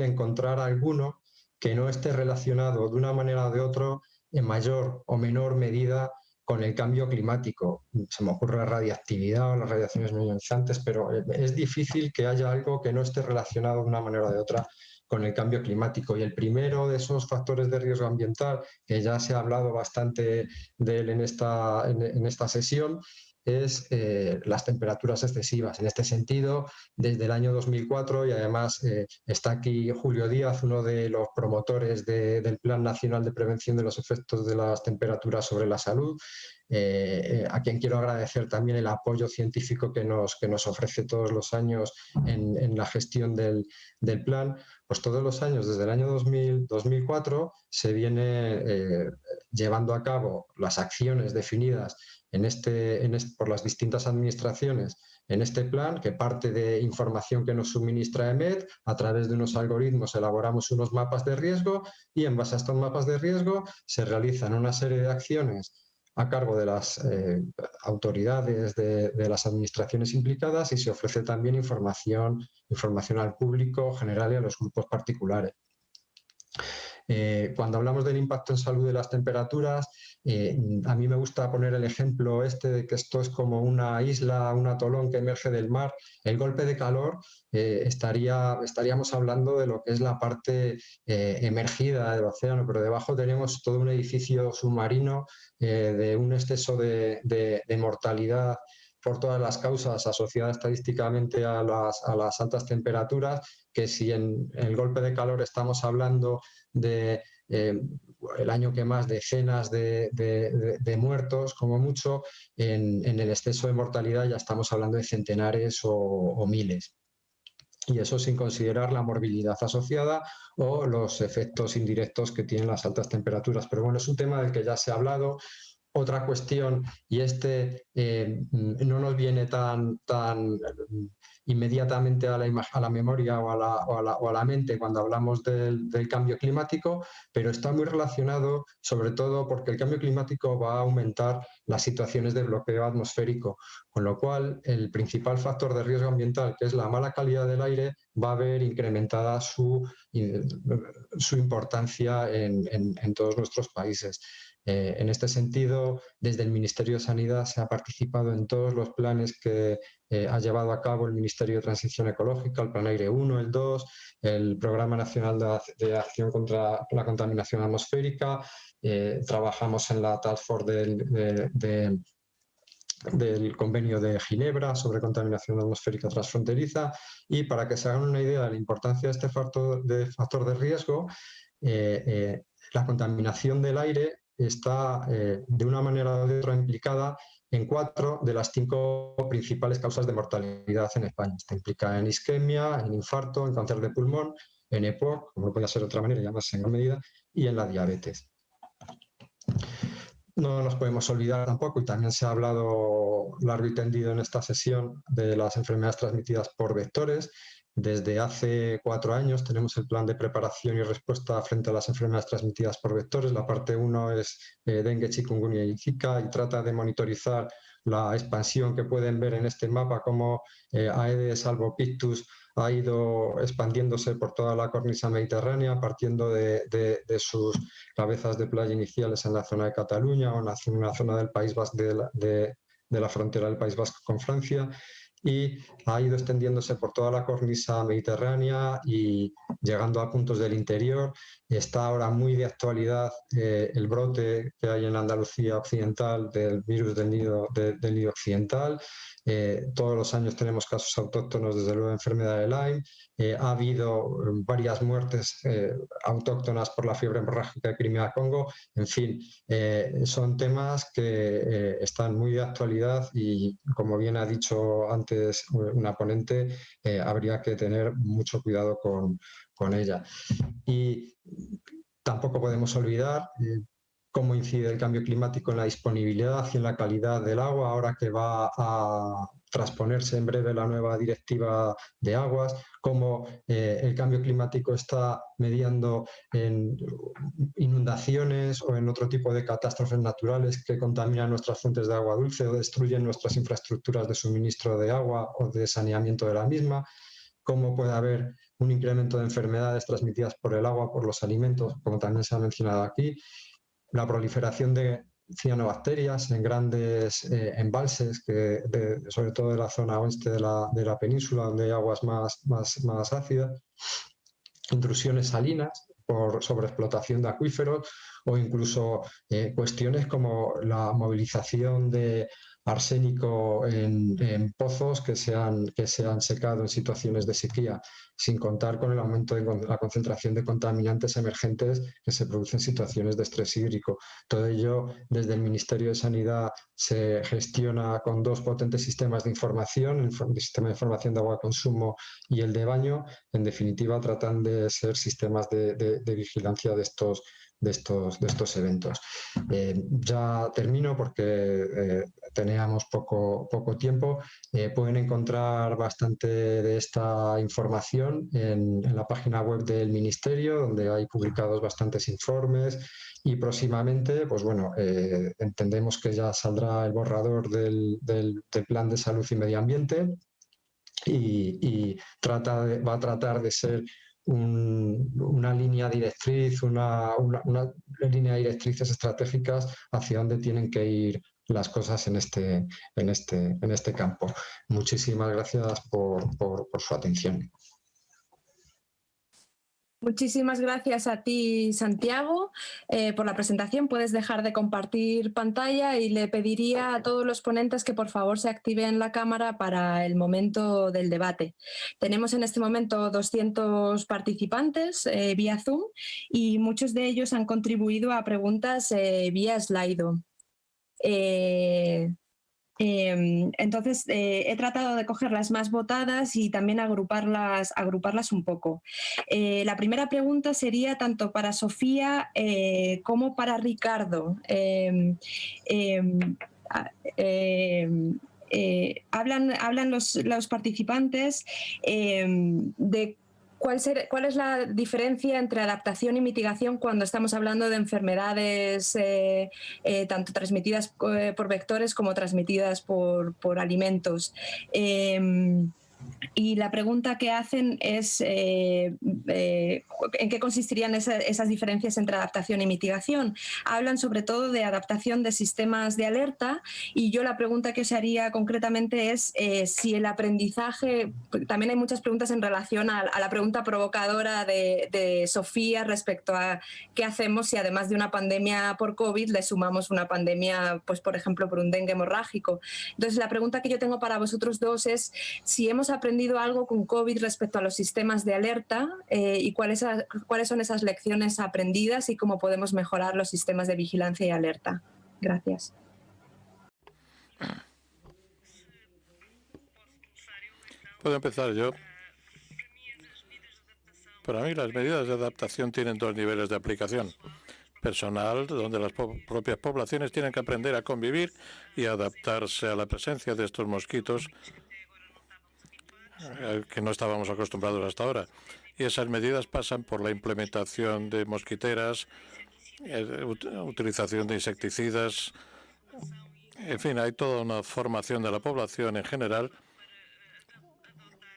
encontrar alguno que no esté relacionado de una manera o de otra en mayor o menor medida con el cambio climático. Se me ocurre la radiactividad o las radiaciones ionizantes, pero es difícil que haya algo que no esté relacionado de una manera o de otra con el cambio climático. Y el primero de esos factores de riesgo ambiental, que ya se ha hablado bastante de él en esta sesión, es las temperaturas excesivas. En este sentido, desde el año 2004, y además está aquí Julio Díaz, uno de los promotores del Plan Nacional de Prevención de los Efectos de las Temperaturas sobre la Salud, a quien quiero agradecer también el apoyo científico que nos ofrece todos los años en la gestión del plan. Pues todos los años, desde el año 2004, se viene llevando a cabo las acciones definidas por las distintas administraciones en este plan, que parte de información que nos suministra EMET. A través de unos algoritmos elaboramos unos mapas de riesgo y en base a estos mapas de riesgo se realizan una serie de acciones a cargo de las autoridades de las administraciones implicadas, y se ofrece también información al público general y a los grupos particulares. Cuando hablamos del impacto en salud de las temperaturas, a mí me gusta poner el ejemplo de que esto es como una isla, un atolón que emerge del mar. El golpe de calor, estaríamos hablando de lo que es la parte emergida del océano, pero debajo tenemos todo un edificio submarino de un exceso de mortalidad por todas las causas asociadas estadísticamente a las altas temperaturas, que si en el golpe de calor estamos hablando de el año que más decenas de muertos, como mucho, en el exceso de mortalidad ya estamos hablando de centenares o miles. Y eso sin considerar la morbilidad asociada o los efectos indirectos que tienen las altas temperaturas. Pero bueno, es un tema del que ya se ha hablado. Otra cuestión, y no nos viene tan inmediatamente a la memoria o a la mente cuando hablamos del cambio climático, pero está muy relacionado, sobre todo porque el cambio climático va a aumentar las situaciones de bloqueo atmosférico, con lo cual el principal factor de riesgo ambiental, que es la mala calidad del aire, va a ver incrementada su importancia en todos nuestros países. En este sentido, desde el Ministerio de Sanidad se ha participado en todos los planes que ha llevado a cabo el Ministerio de Transición Ecológica, el Plan Aire 1, el 2, el Programa Nacional de Acción contra la Contaminación Atmosférica. Trabajamos en la Task Force del Convenio de Ginebra sobre contaminación atmosférica transfronteriza. Y para que se hagan una idea de la importancia de este factor de riesgo, la contaminación del aire está de una manera o de otra implicada en 4 de las 5 principales causas de mortalidad en España. Está implicada en isquemia, en infarto, en cáncer de pulmón, en EPOC, como no puede ser de otra manera, ya más en gran medida, y en la diabetes. No nos podemos olvidar tampoco, y también se ha hablado largo y tendido en esta sesión, de las enfermedades transmitidas por vectores. Desde hace 4 años tenemos el plan de preparación y respuesta frente a las enfermedades transmitidas por vectores. La parte 1 es dengue, chikungunya y zika, y trata de monitorizar la expansión que pueden ver en este mapa, como Aedes albopictus ha ido expandiéndose por toda la cornisa mediterránea, partiendo de sus cabezas de playa iniciales en la zona de Cataluña o en una zona del País Vasco, de la frontera del País Vasco con Francia, y ha ido extendiéndose por toda la cornisa mediterránea y llegando a puntos del interior. Está ahora muy de actualidad el brote que hay en Andalucía occidental del virus del nido occidental. Todos los años tenemos casos autóctonos, desde luego, de enfermedad de Lyme. Ha habido varias muertes autóctonas por la fiebre hemorrágica de Crimea-Congo. En fin, son temas que están muy de actualidad y, como bien ha dicho antes una ponente, habría que tener mucho cuidado con ella. Y tampoco podemos olvidar cómo incide el cambio climático en la disponibilidad y en la calidad del agua, ahora que va a transponerse en breve la nueva directiva de aguas, cómo el cambio climático está mediando en inundaciones o en otro tipo de catástrofes naturales que contaminan nuestras fuentes de agua dulce o destruyen nuestras infraestructuras de suministro de agua o de saneamiento de la misma, cómo puede haber un incremento de enfermedades transmitidas por el agua, por los alimentos, como también se ha mencionado aquí, la proliferación de cianobacterias en grandes embalses, sobre todo de la zona oeste de la península, donde hay aguas más ácidas, intrusiones salinas por sobreexplotación de acuíferos o incluso cuestiones como la movilización de arsénico en pozos que se han secado en situaciones de sequía, sin contar con el aumento de la concentración de contaminantes emergentes que se producen en situaciones de estrés hídrico. Todo ello desde el Ministerio de Sanidad se gestiona con dos potentes sistemas de información, el sistema de información de agua de consumo y el de baño. En definitiva, tratan de ser sistemas de vigilancia de estos eventos. Ya termino porque teníamos poco tiempo. Pueden encontrar bastante de esta información en la página web del Ministerio, donde hay publicados bastantes informes, y próximamente, pues bueno, entendemos que ya saldrá el borrador del Plan de Salud y Medio Ambiente y va a tratar de ser una línea directriz, una línea de directrices estratégicas hacia dónde tienen que ir las cosas en este campo. Muchísimas gracias por su atención. Muchísimas gracias a ti, Santiago, por la presentación. Puedes dejar de compartir pantalla y le pediría a todos los ponentes que por favor se activen la cámara para el momento del debate. Tenemos en este momento 200 participantes vía Zoom y muchos de ellos han contribuido a preguntas vía Slido. Entonces he tratado de coger las más votadas y también agruparlas un poco. La primera pregunta sería tanto para Sofía como para Ricardo. Hablan los participantes de ¿cuál es la diferencia entre adaptación y mitigación cuando estamos hablando de enfermedades tanto transmitidas por vectores como transmitidas por alimentos? Y la pregunta que hacen es ¿en qué consistirían esas diferencias entre adaptación y mitigación? Hablan sobre todo de adaptación de sistemas de alerta y yo la pregunta que os haría concretamente es si el aprendizaje, también hay muchas preguntas en relación a la pregunta provocadora de Sofía respecto a qué hacemos si además de una pandemia por COVID le sumamos una pandemia, pues por ejemplo, por un dengue hemorrágico. Entonces la pregunta que yo tengo para vosotros dos es si hemos aprendido algo con COVID respecto a los sistemas de alerta y cuáles son esas lecciones aprendidas y cómo podemos mejorar los sistemas de vigilancia y alerta. Gracias. Puedo empezar yo. Para mí las medidas de adaptación tienen dos niveles de aplicación. Personal, donde las propias poblaciones tienen que aprender a convivir y adaptarse a la presencia de estos mosquitos que no estábamos acostumbrados hasta ahora. Y esas medidas pasan por la implementación de mosquiteras, utilización de insecticidas. En fin, hay toda una formación de la población en general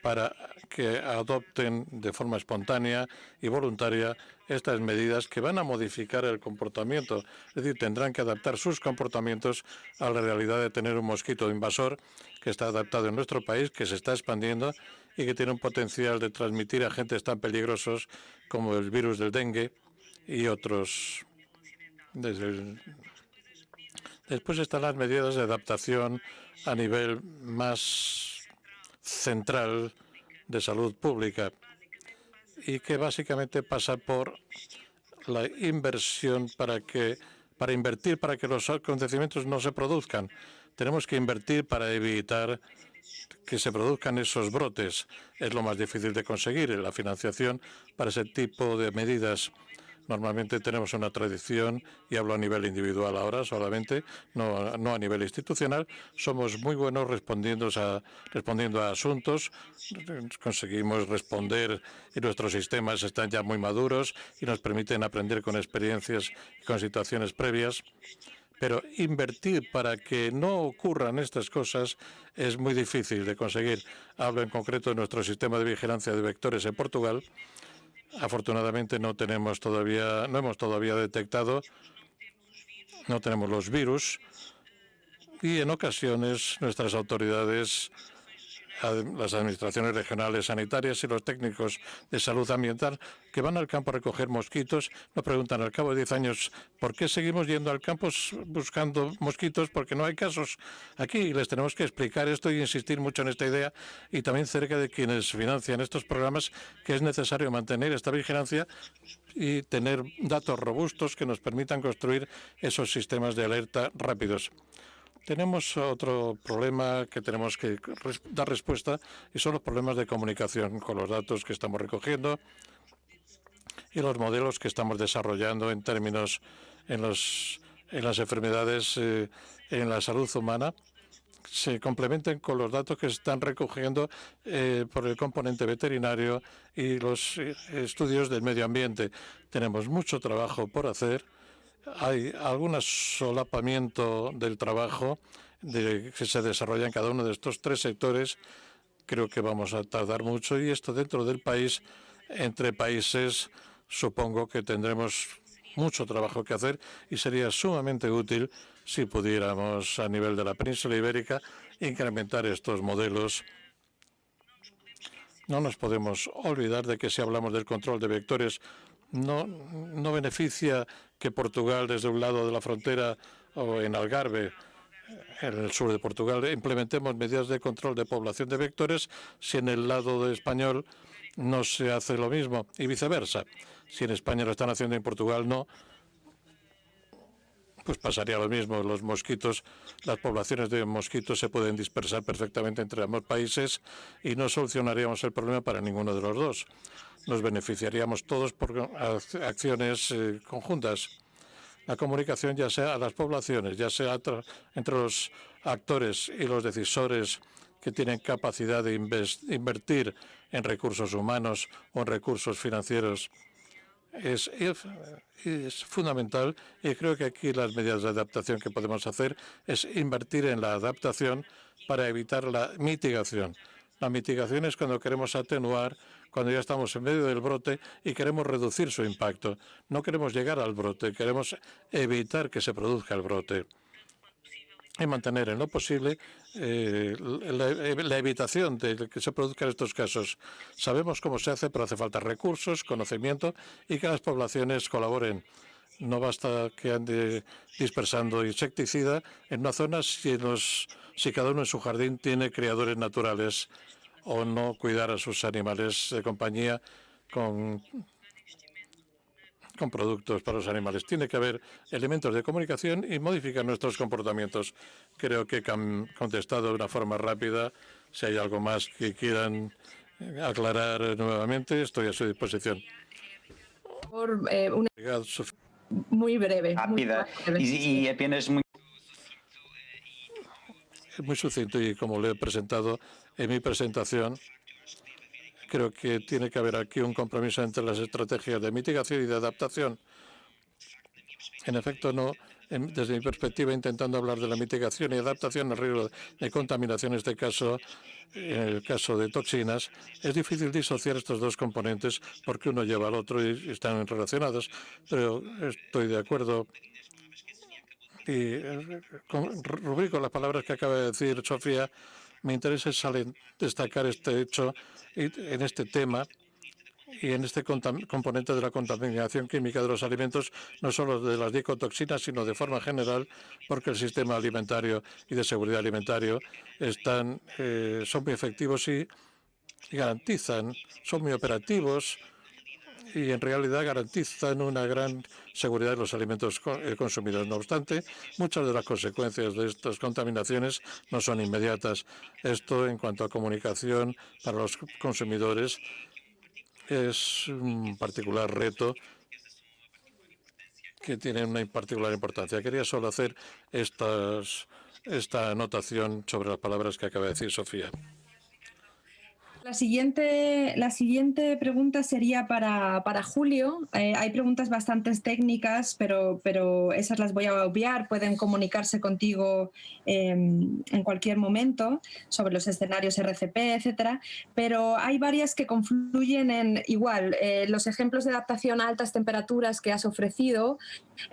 para que adopten de forma espontánea y voluntaria estas medidas que van a modificar el comportamiento. Es decir, tendrán que adaptar sus comportamientos a la realidad de tener un mosquito invasor que está adaptado en nuestro país, que se está expandiendo y que tiene un potencial de transmitir agentes tan peligrosos como el virus del dengue y otros. Después están las medidas de adaptación a nivel más central de salud pública y que básicamente pasa por la inversión para invertir para que los acontecimientos no se produzcan. Tenemos que invertir para evitar que se produzcan esos brotes. Es lo más difícil de conseguir, la financiación para ese tipo de medidas. Normalmente tenemos una tradición, y hablo a nivel individual ahora solamente, no a nivel institucional. Somos muy buenos respondiendo a asuntos, conseguimos responder y nuestros sistemas están ya muy maduros y nos permiten aprender con experiencias y con situaciones previas. Pero invertir para que no ocurran estas cosas es muy difícil de conseguir. Hablo en concreto de nuestro sistema de vigilancia de vectores en Portugal. Afortunadamente no hemos todavía detectado, no tenemos los virus, y en ocasiones nuestras autoridades, las administraciones regionales sanitarias y los técnicos de salud ambiental que van al campo a recoger mosquitos, nos preguntan al cabo de 10 años por qué seguimos yendo al campo buscando mosquitos, porque no hay casos aquí. Y les tenemos que explicar esto y insistir mucho en esta idea, y también cerca de quienes financian estos programas, que es necesario mantener esta vigilancia y tener datos robustos que nos permitan construir esos sistemas de alerta rápidos. Tenemos otro problema que tenemos que dar respuesta, y son los problemas de comunicación con los datos que estamos recogiendo y los modelos que estamos desarrollando en términos en las enfermedades en la salud humana. Se complementen con los datos que se están recogiendo por el componente veterinario y los estudios del medio ambiente. Tenemos mucho trabajo por hacer. Hay algún solapamiento del trabajo que se desarrolla en cada uno de estos tres sectores. Creo que vamos a tardar mucho, y esto dentro del país, entre países, supongo que tendremos mucho trabajo que hacer, y sería sumamente útil si pudiéramos, a nivel de la península ibérica, incrementar estos modelos. No nos podemos olvidar de que si hablamos del control de vectores, no beneficia que Portugal, desde un lado de la frontera o en Algarve, en el sur de Portugal, implementemos medidas de control de población de vectores, si en el lado español no se hace lo mismo, y viceversa. Si en España lo están haciendo y en Portugal no, pues pasaría lo mismo. Los mosquitos, las poblaciones de mosquitos se pueden dispersar perfectamente entre ambos países y no solucionaríamos el problema para ninguno de los dos. Nos beneficiaríamos todos por acciones conjuntas. La comunicación, ya sea a las poblaciones, ya sea entre los actores y los decisores que tienen capacidad de invertir en recursos humanos o en recursos financieros, es fundamental, y creo que aquí las medidas de adaptación que podemos hacer es invertir en la adaptación para evitar la mitigación. La mitigación es cuando queremos atenuar, cuando ya estamos en medio del brote y queremos reducir su impacto. No queremos llegar al brote, queremos evitar que se produzca el brote y mantener en lo posible la evitación de que se produzcan estos casos. Sabemos cómo se hace, pero hace falta recursos, conocimiento y que las poblaciones colaboren. No basta que ande dispersando insecticida en una zona si cada uno en su jardín tiene criadores naturales, o no cuidar a sus animales de compañía con productos para los animales. Tiene que haber elementos de comunicación y modificar nuestros comportamientos. Creo que han contestado de una forma rápida. Si hay algo más que quieran aclarar nuevamente, estoy a su disposición. Obrigado, muy breve. Rápida. Y apenas muy sucinto, y como le he presentado en mi presentación, creo que tiene que haber aquí un compromiso entre las estrategias de mitigación y de adaptación. En efecto, desde mi perspectiva, intentando hablar de la mitigación y adaptación al riesgo de contaminación, en el caso de toxinas, es difícil disociar estos dos componentes porque uno lleva al otro y están relacionados, pero estoy de acuerdo. Y rubrico las palabras que acaba de decir Sofía. Me interesa destacar este hecho en este tema y en este componente de la contaminación química de los alimentos, no solo de las dicotoxinas, sino de forma general, porque el sistema alimentario y de seguridad alimentario son muy efectivos y garantizan, son muy operativos, y en realidad garantizan una gran seguridad de los alimentos consumidos. No obstante, muchas de las consecuencias de estas contaminaciones no son inmediatas. Esto, en cuanto a comunicación para los consumidores, es un particular reto, que tienen una particular importancia. Quería solo hacer esta anotación sobre las palabras que acaba de decir Sofía. La siguiente pregunta sería para Julio. Hay preguntas bastante técnicas, pero esas las voy a obviar. Pueden comunicarse contigo en cualquier momento sobre los escenarios RCP, etcétera. Pero hay varias que confluyen en igual los ejemplos de adaptación a altas temperaturas que has ofrecido,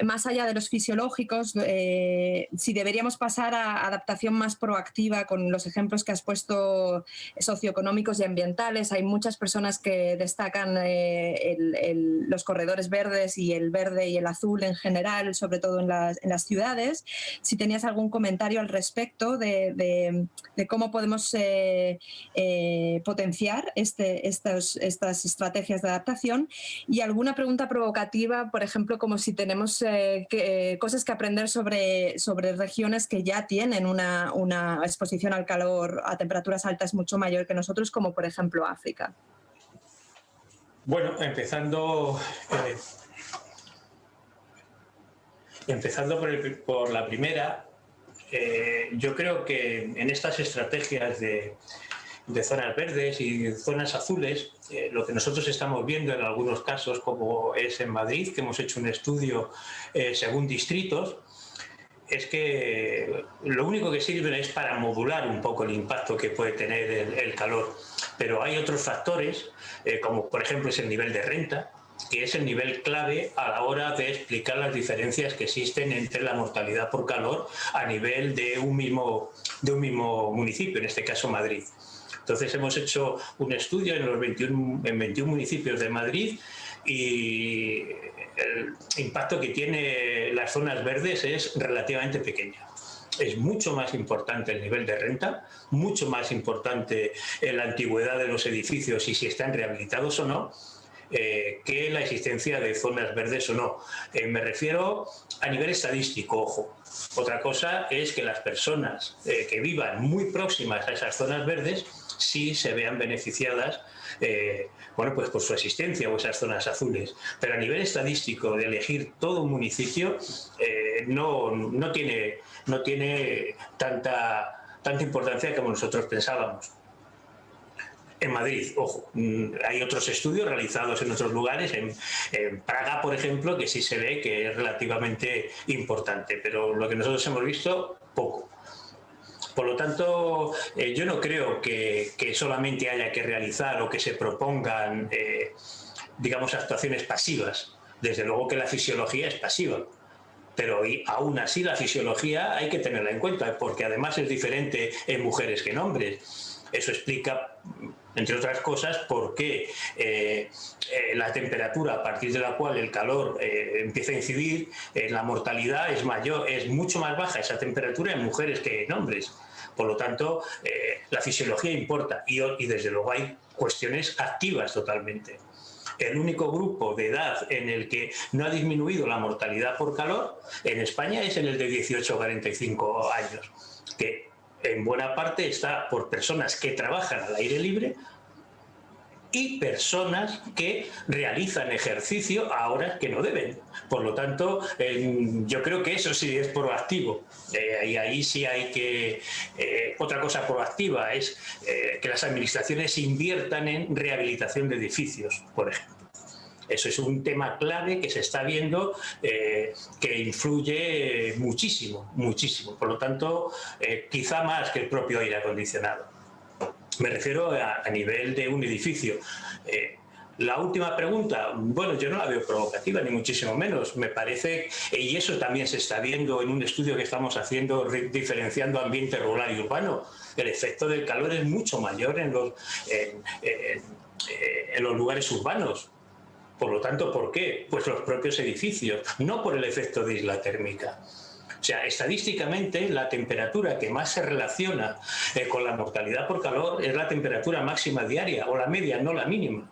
más allá de los fisiológicos, si deberíamos pasar a adaptación más proactiva con los ejemplos que has puesto socioeconómicos y ambientales. Hay muchas personas que destacan los corredores verdes y el verde y el azul en general, sobre todo en las ciudades. Si tenías algún comentario al respecto de cómo podemos potenciar estas estrategias de adaptación, y alguna pregunta provocativa, por ejemplo, como si tenemos cosas que aprender sobre regiones que ya tienen una exposición al calor a temperaturas altas mucho mayor que nosotros, como por ejemplo África. Bueno, empezando por la primera, yo creo que en estas estrategias de zonas verdes y zonas azules, lo que nosotros estamos viendo en algunos casos, como es en Madrid, que hemos hecho un estudio según distritos, es que lo único que sirve es para modular un poco el impacto que puede tener el calor. Pero hay otros factores, como por ejemplo es el nivel de renta, que es el nivel clave a la hora de explicar las diferencias que existen entre la mortalidad por calor a nivel de un mismo municipio, en este caso Madrid. Entonces hemos hecho un estudio en 21 municipios de Madrid, y el impacto que tiene las zonas verdes es relativamente pequeño. Es mucho más importante el nivel de renta, mucho más importante la antigüedad de los edificios y si están rehabilitados o no, que la existencia de zonas verdes o no. Me refiero a nivel estadístico, ojo. Otra cosa es que las personas que vivan muy próximas a esas zonas verdes sí se vean beneficiadas pues por su existencia o esas zonas azules. Pero a nivel estadístico, de elegir todo un municipio, no tiene tanta importancia como nosotros pensábamos. En Madrid, ojo, hay otros estudios realizados en otros lugares, en Praga, por ejemplo, que sí se ve que es relativamente importante, pero lo que nosotros hemos visto, poco. Por lo tanto, yo no creo que solamente haya que realizar o que se propongan, digamos, actuaciones pasivas. Desde luego que la fisiología es pasiva, pero aún así la fisiología hay que tenerla en cuenta, porque además es diferente en mujeres que en hombres. Eso explica, entre otras cosas, por qué la temperatura a partir de la cual el calor empieza a incidir, la mortalidad es mucho más baja esa temperatura en mujeres que en hombres. Por lo tanto, la fisiología importa y desde luego hay cuestiones activas totalmente. El único grupo de edad en el que no ha disminuido la mortalidad por calor en España es en el de 18 a 45 años, que en buena parte está por personas que trabajan al aire libre y personas que realizan ejercicio a horas que no deben. Por lo tanto, yo creo que eso sí es proactivo. Y ahí sí hay que... otra cosa proactiva es que las administraciones inviertan en rehabilitación de edificios, por ejemplo. Eso es un tema clave que se está viendo, que influye muchísimo, muchísimo. Por lo tanto, quizá más que el propio aire acondicionado. Me refiero a nivel de un edificio. La última pregunta, bueno, yo no la veo provocativa, ni muchísimo menos. Me parece, y eso también se está viendo en un estudio que estamos haciendo diferenciando ambiente rural y urbano. El efecto del calor es mucho mayor en los lugares urbanos. Por lo tanto, ¿por qué? Pues los propios edificios, no por el efecto de isla térmica. O sea, estadísticamente la temperatura que más se relaciona con la mortalidad por calor es la temperatura máxima diaria o la media, no la mínima.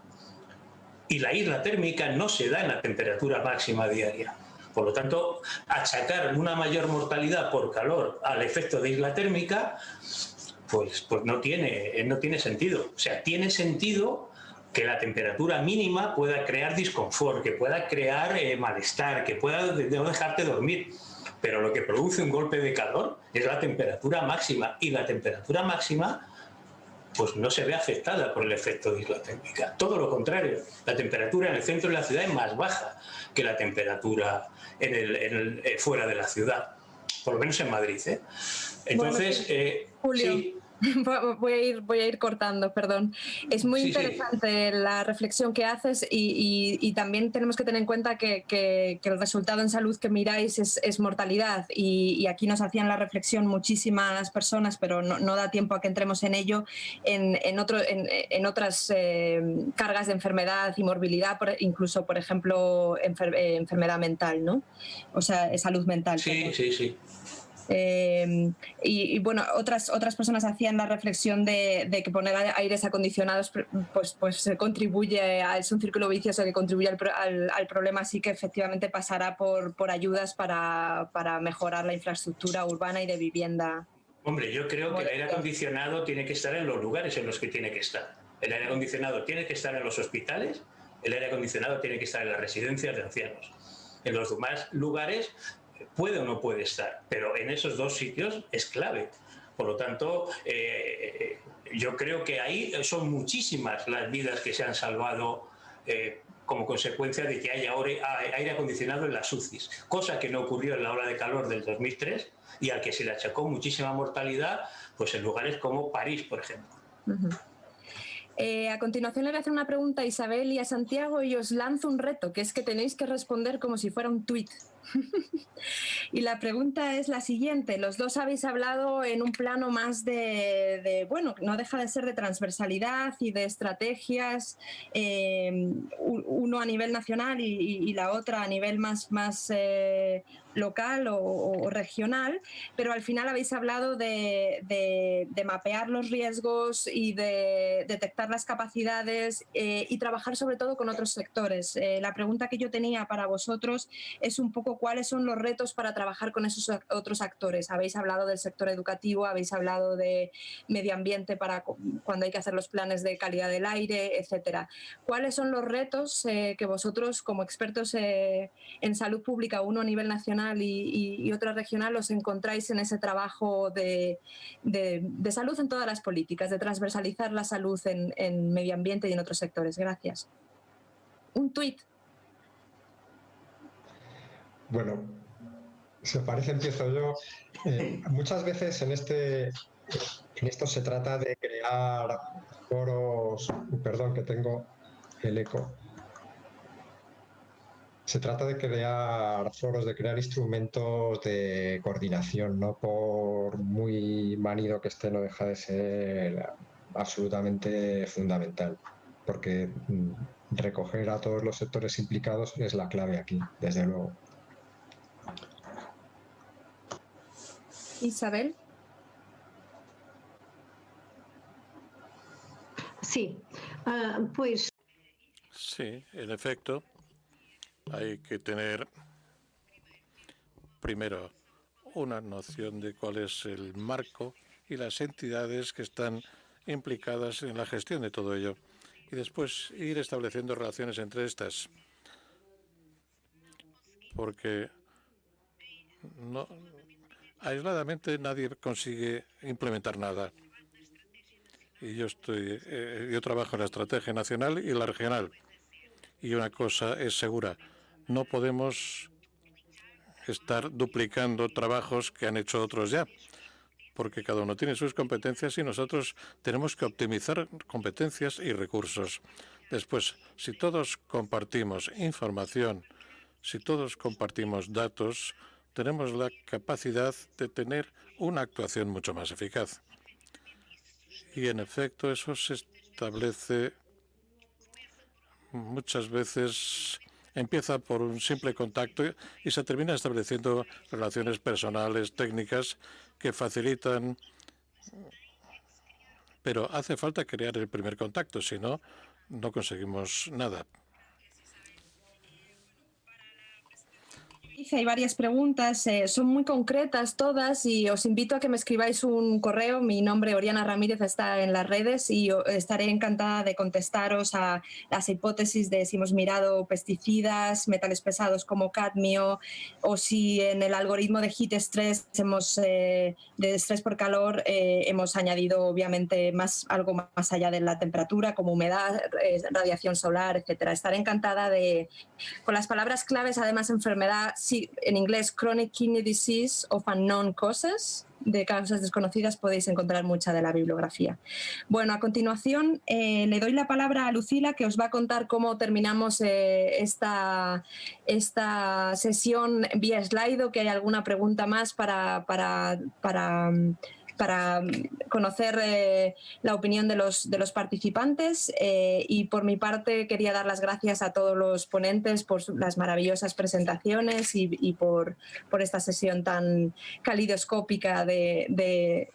Y la isla térmica no se da en la temperatura máxima diaria. Por lo tanto, achacar una mayor mortalidad por calor al efecto de isla térmica, pues no tiene sentido. O sea, tiene sentido que la temperatura mínima pueda crear disconfort, que pueda crear malestar, que pueda no dejarte dormir. Pero lo que produce un golpe de calor es la temperatura máxima, y la temperatura máxima pues no se ve afectada por el efecto de isla térmica. Todo lo contrario, la temperatura en el centro de la ciudad es más baja que la temperatura fuera de la ciudad, por lo menos en Madrid, ¿eh? Entonces, Julio. sí. Voy a ir cortando, perdón. Es muy interesante la reflexión que haces y también tenemos que tener en cuenta que el resultado en salud que miráis es mortalidad y aquí nos hacían la reflexión muchísimas personas, pero no da tiempo a que entremos en ello, en otras cargas de enfermedad y morbilidad, incluso, por ejemplo, enfermedad mental, ¿no? O sea, salud mental. Sí, sí, sí. Y bueno, otras personas hacían la reflexión de que poner aires acondicionados pues contribuye es un círculo vicioso que contribuye al problema, así que efectivamente pasará por ayudas para mejorar la infraestructura urbana y de vivienda. Hombre, yo creo que el aire acondicionado tiene que estar en los lugares en los que tiene que estar. El aire acondicionado tiene que estar en los hospitales, el aire acondicionado tiene que estar en las residencias de ancianos. En los demás lugares puede o no puede estar, pero en esos dos sitios es clave. Por lo tanto, yo creo que ahí son muchísimas las vidas que se han salvado como consecuencia de que haya aire acondicionado en las UCIs, cosa que no ocurrió en la ola de calor del 2003 y al que se le achacó muchísima mortalidad pues en lugares como París, por ejemplo. A continuación le voy a hacer una pregunta a Isabel y a Santiago y os lanzo un reto, que es que tenéis que responder como si fuera un tuit. Y la pregunta es la siguiente. Los dos habéis hablado en un plano más bueno, no deja de ser de transversalidad y de estrategias, uno a nivel nacional y la otra a nivel más local o regional, pero al final habéis hablado de mapear los riesgos y de detectar las capacidades y trabajar sobre todo con otros sectores. La pregunta que yo tenía para vosotros es un poco cuáles son los retos para trabajar con esos otros actores. Habéis hablado del sector educativo, habéis hablado de medio ambiente para cuando hay que hacer los planes de calidad del aire, etcétera. ¿Cuáles son los retos que vosotros como expertos en salud pública, uno a nivel nacional y otro regional, os encontráis en ese trabajo de salud en todas las políticas, de transversalizar la salud en medio ambiente y en otros sectores? Gracias. Un tuit. Bueno, si os parece empiezo yo. Muchas veces en esto se trata de crear foros, perdón que tengo el eco. Se trata de crear foros, de crear instrumentos de coordinación, no por muy manido que esté, no deja de ser absolutamente fundamental, porque recoger a todos los sectores implicados es la clave aquí, desde luego. Isabel. Sí, pues... Sí, en efecto, hay que tener primero una noción de cuál es el marco y las entidades que están implicadas en la gestión de todo ello y después ir estableciendo relaciones entre estas, porque aisladamente nadie consigue implementar nada. Y yo trabajo en la estrategia nacional y la regional. Y una cosa es segura, no podemos estar duplicando trabajos que han hecho otros ya, porque cada uno tiene sus competencias y nosotros tenemos que optimizar competencias y recursos. Después, si todos compartimos información, si todos compartimos datos, tenemos la capacidad de tener una actuación mucho más eficaz. Y en efecto, eso se establece muchas veces, empieza por un simple contacto y se termina estableciendo relaciones personales, técnicas que facilitan, pero hace falta crear el primer contacto, si no, no conseguimos nada. Hay varias preguntas, son muy concretas todas y os invito a que me escribáis un correo. Mi nombre, Oriana Ramírez, está en las redes y estaré encantada de contestaros a las hipótesis de si hemos mirado pesticidas, metales pesados como cadmio, o si en el algoritmo de heat stress de estrés por calor hemos añadido obviamente algo más allá de la temperatura, como humedad, radiación solar, etcétera. Estaré encantada con las palabras claves, además enfermedad, sí, en inglés chronic kidney disease of unknown causes, de causas desconocidas, podéis encontrar mucha de la bibliografía. Bueno, a continuación le doy la palabra a Lucila, que os va a contar cómo terminamos esta sesión vía Slido, que hay alguna pregunta más para conocer la opinión de los participantes, y por mi parte quería dar las gracias a todos los ponentes por las maravillosas presentaciones y por esta sesión tan calidoscópica de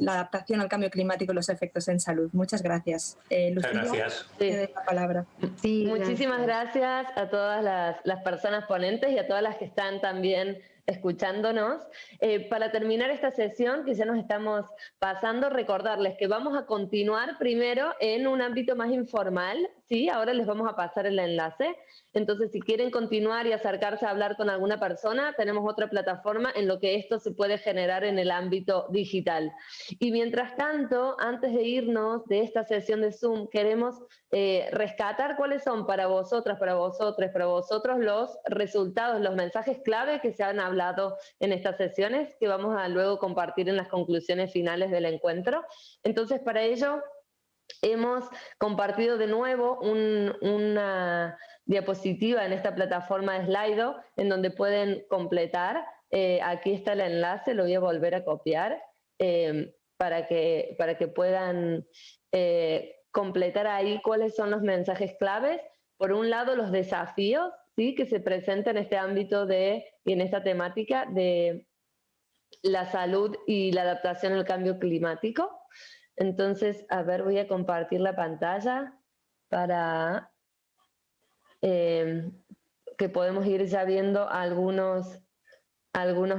la adaptación al cambio climático y los efectos en salud. Muchas gracias. Muchas gracias. Te doy la palabra. Sí, muchísimas gracias a todas las personas ponentes y a todas las que están también escuchándonos. Para terminar esta sesión, que ya nos estamos pasando, recordarles que vamos a continuar primero en un ámbito más informal, ¿sí? Ahora les vamos a pasar el enlace. Entonces, si quieren continuar y acercarse a hablar con alguna persona, tenemos otra plataforma en lo que esto se puede generar en el ámbito digital. Y mientras tanto, antes de irnos de esta sesión de Zoom, queremos rescatar cuáles son para vosotras, para vosotros los resultados, los mensajes clave que se han hablado en estas sesiones, que vamos a luego compartir en las conclusiones finales del encuentro. Entonces, para ello, hemos compartido de nuevo una diapositiva en esta plataforma de Slido, en donde pueden completar. Aquí está el enlace, lo voy a volver a copiar, para que puedan completar ahí cuáles son los mensajes claves. Por un lado, los desafíos, ¿sí?, que se presentan en este ámbito y en esta temática de la salud y la adaptación al cambio climático. Entonces, a ver, voy a compartir la pantalla para que podemos ir ya viendo algunos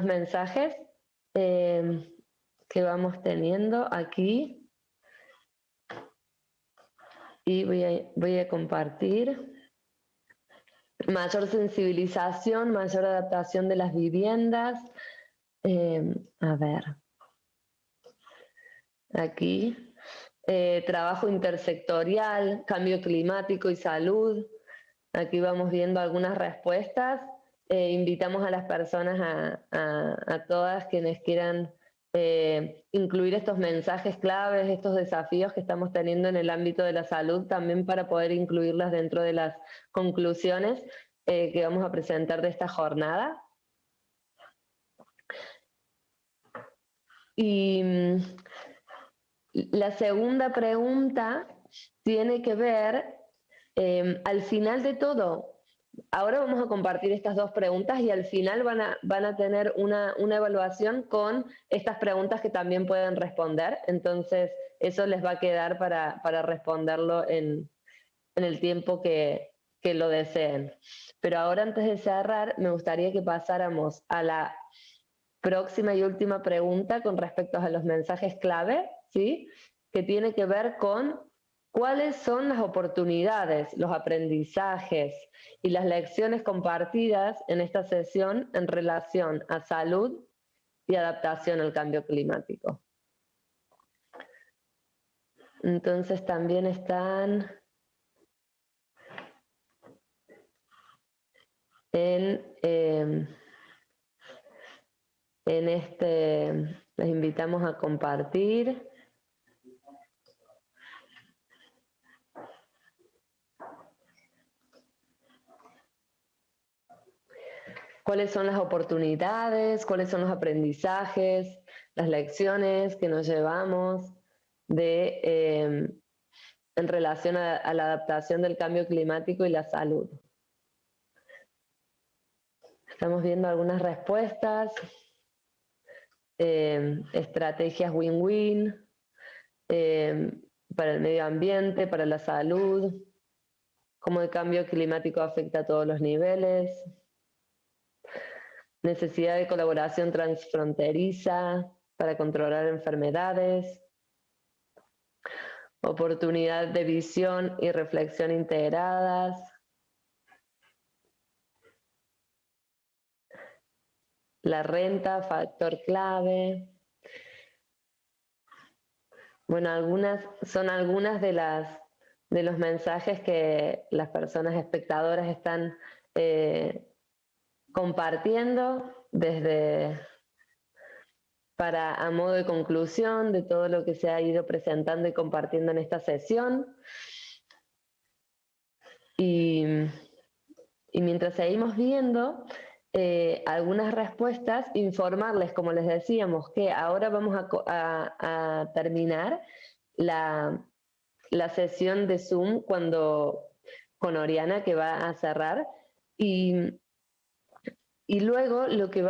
mensajes que vamos teniendo aquí. Y voy a compartir. Mayor sensibilización, mayor adaptación de las viviendas. A ver. Aquí. Trabajo intersectorial, cambio climático y salud. Aquí vamos viendo algunas respuestas. Invitamos a las personas, a todas quienes quieran incluir estos mensajes claves, estos desafíos que estamos teniendo en el ámbito de la salud, también para poder incluirlas dentro de las conclusiones que vamos a presentar de esta jornada. Y la segunda pregunta tiene que ver, al final de todo, ahora vamos a compartir estas dos preguntas y al final van a tener una evaluación con estas preguntas que también pueden responder. Entonces, eso les va a quedar para responderlo en el tiempo que lo deseen. Pero ahora, antes de cerrar, me gustaría que pasáramos a la próxima y última pregunta con respecto a los mensajes clave, ¿sí?, que tiene que ver con cuáles son las oportunidades, los aprendizajes y las lecciones compartidas en esta sesión en relación a salud y adaptación al cambio climático. Entonces también están les invitamos a compartir. ¿Cuáles son las oportunidades? ¿Cuáles son los aprendizajes? Las lecciones que nos llevamos en relación a la adaptación del cambio climático y la salud. Estamos viendo algunas respuestas. Estrategias win-win para el medio ambiente, para la salud, cómo el cambio climático afecta a todos los niveles. necesidad de colaboración transfronteriza para controlar enfermedades, oportunidad de visión y reflexión integradas, la renta, factor clave. Bueno, son algunas de los mensajes que las personas espectadoras están compartiendo a modo de conclusión de todo lo que se ha ido presentando y compartiendo en esta sesión. Y mientras seguimos viendo algunas respuestas, informarles, como les decíamos, que ahora vamos a terminar la sesión de Zoom con Oriana, que va a cerrar, y luego lo que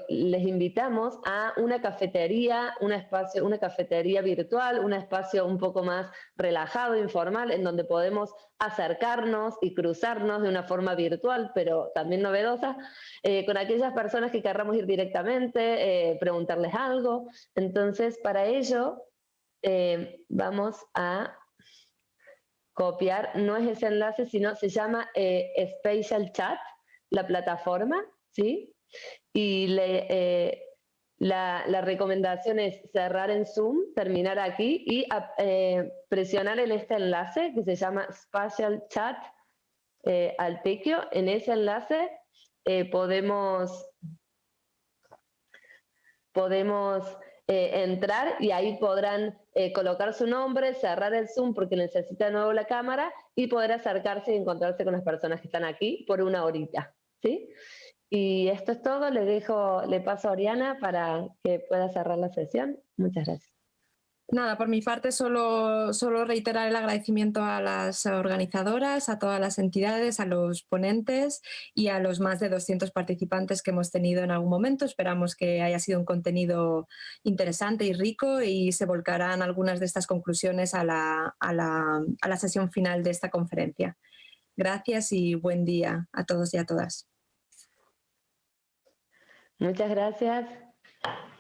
les invitamos a una cafetería, una cafetería virtual, un espacio un poco más relajado, informal, en donde podemos acercarnos y cruzarnos de una forma virtual, pero también novedosa, con aquellas personas que querramos ir directamente, preguntarles algo. Entonces, para ello, vamos a copiar, no es ese enlace, sino se llama Spatial Chat, la plataforma, ¿sí? Y la recomendación es cerrar en Zoom, terminar aquí y presionar en este enlace que se llama Spatial Chat Altequio. En ese enlace podemos entrar y ahí podrán colocar su nombre, cerrar el Zoom porque necesita de nuevo la cámara y poder acercarse y encontrarse con las personas que están aquí por una horita, ¿sí? Y esto es todo, le paso a Oriana para que pueda cerrar la sesión. Muchas gracias. Nada, por mi parte solo reiterar el agradecimiento a las organizadoras, a todas las entidades, a los ponentes y a los más de 200 participantes que hemos tenido en algún momento. Esperamos que haya sido un contenido interesante y rico y se volcarán algunas de estas conclusiones a la sesión final de esta conferencia. Gracias y buen día a todos y a todas. Muchas gracias.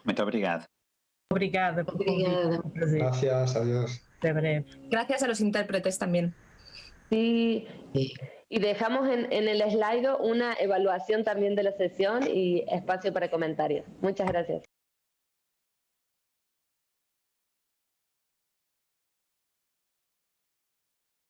Muito obrigado. Obrigada. Gracias, adiós. De breve. Gracias a los intérpretes también. Sí, y dejamos en el slide una evaluación también de la sesión y espacio para comentarios. Muchas gracias.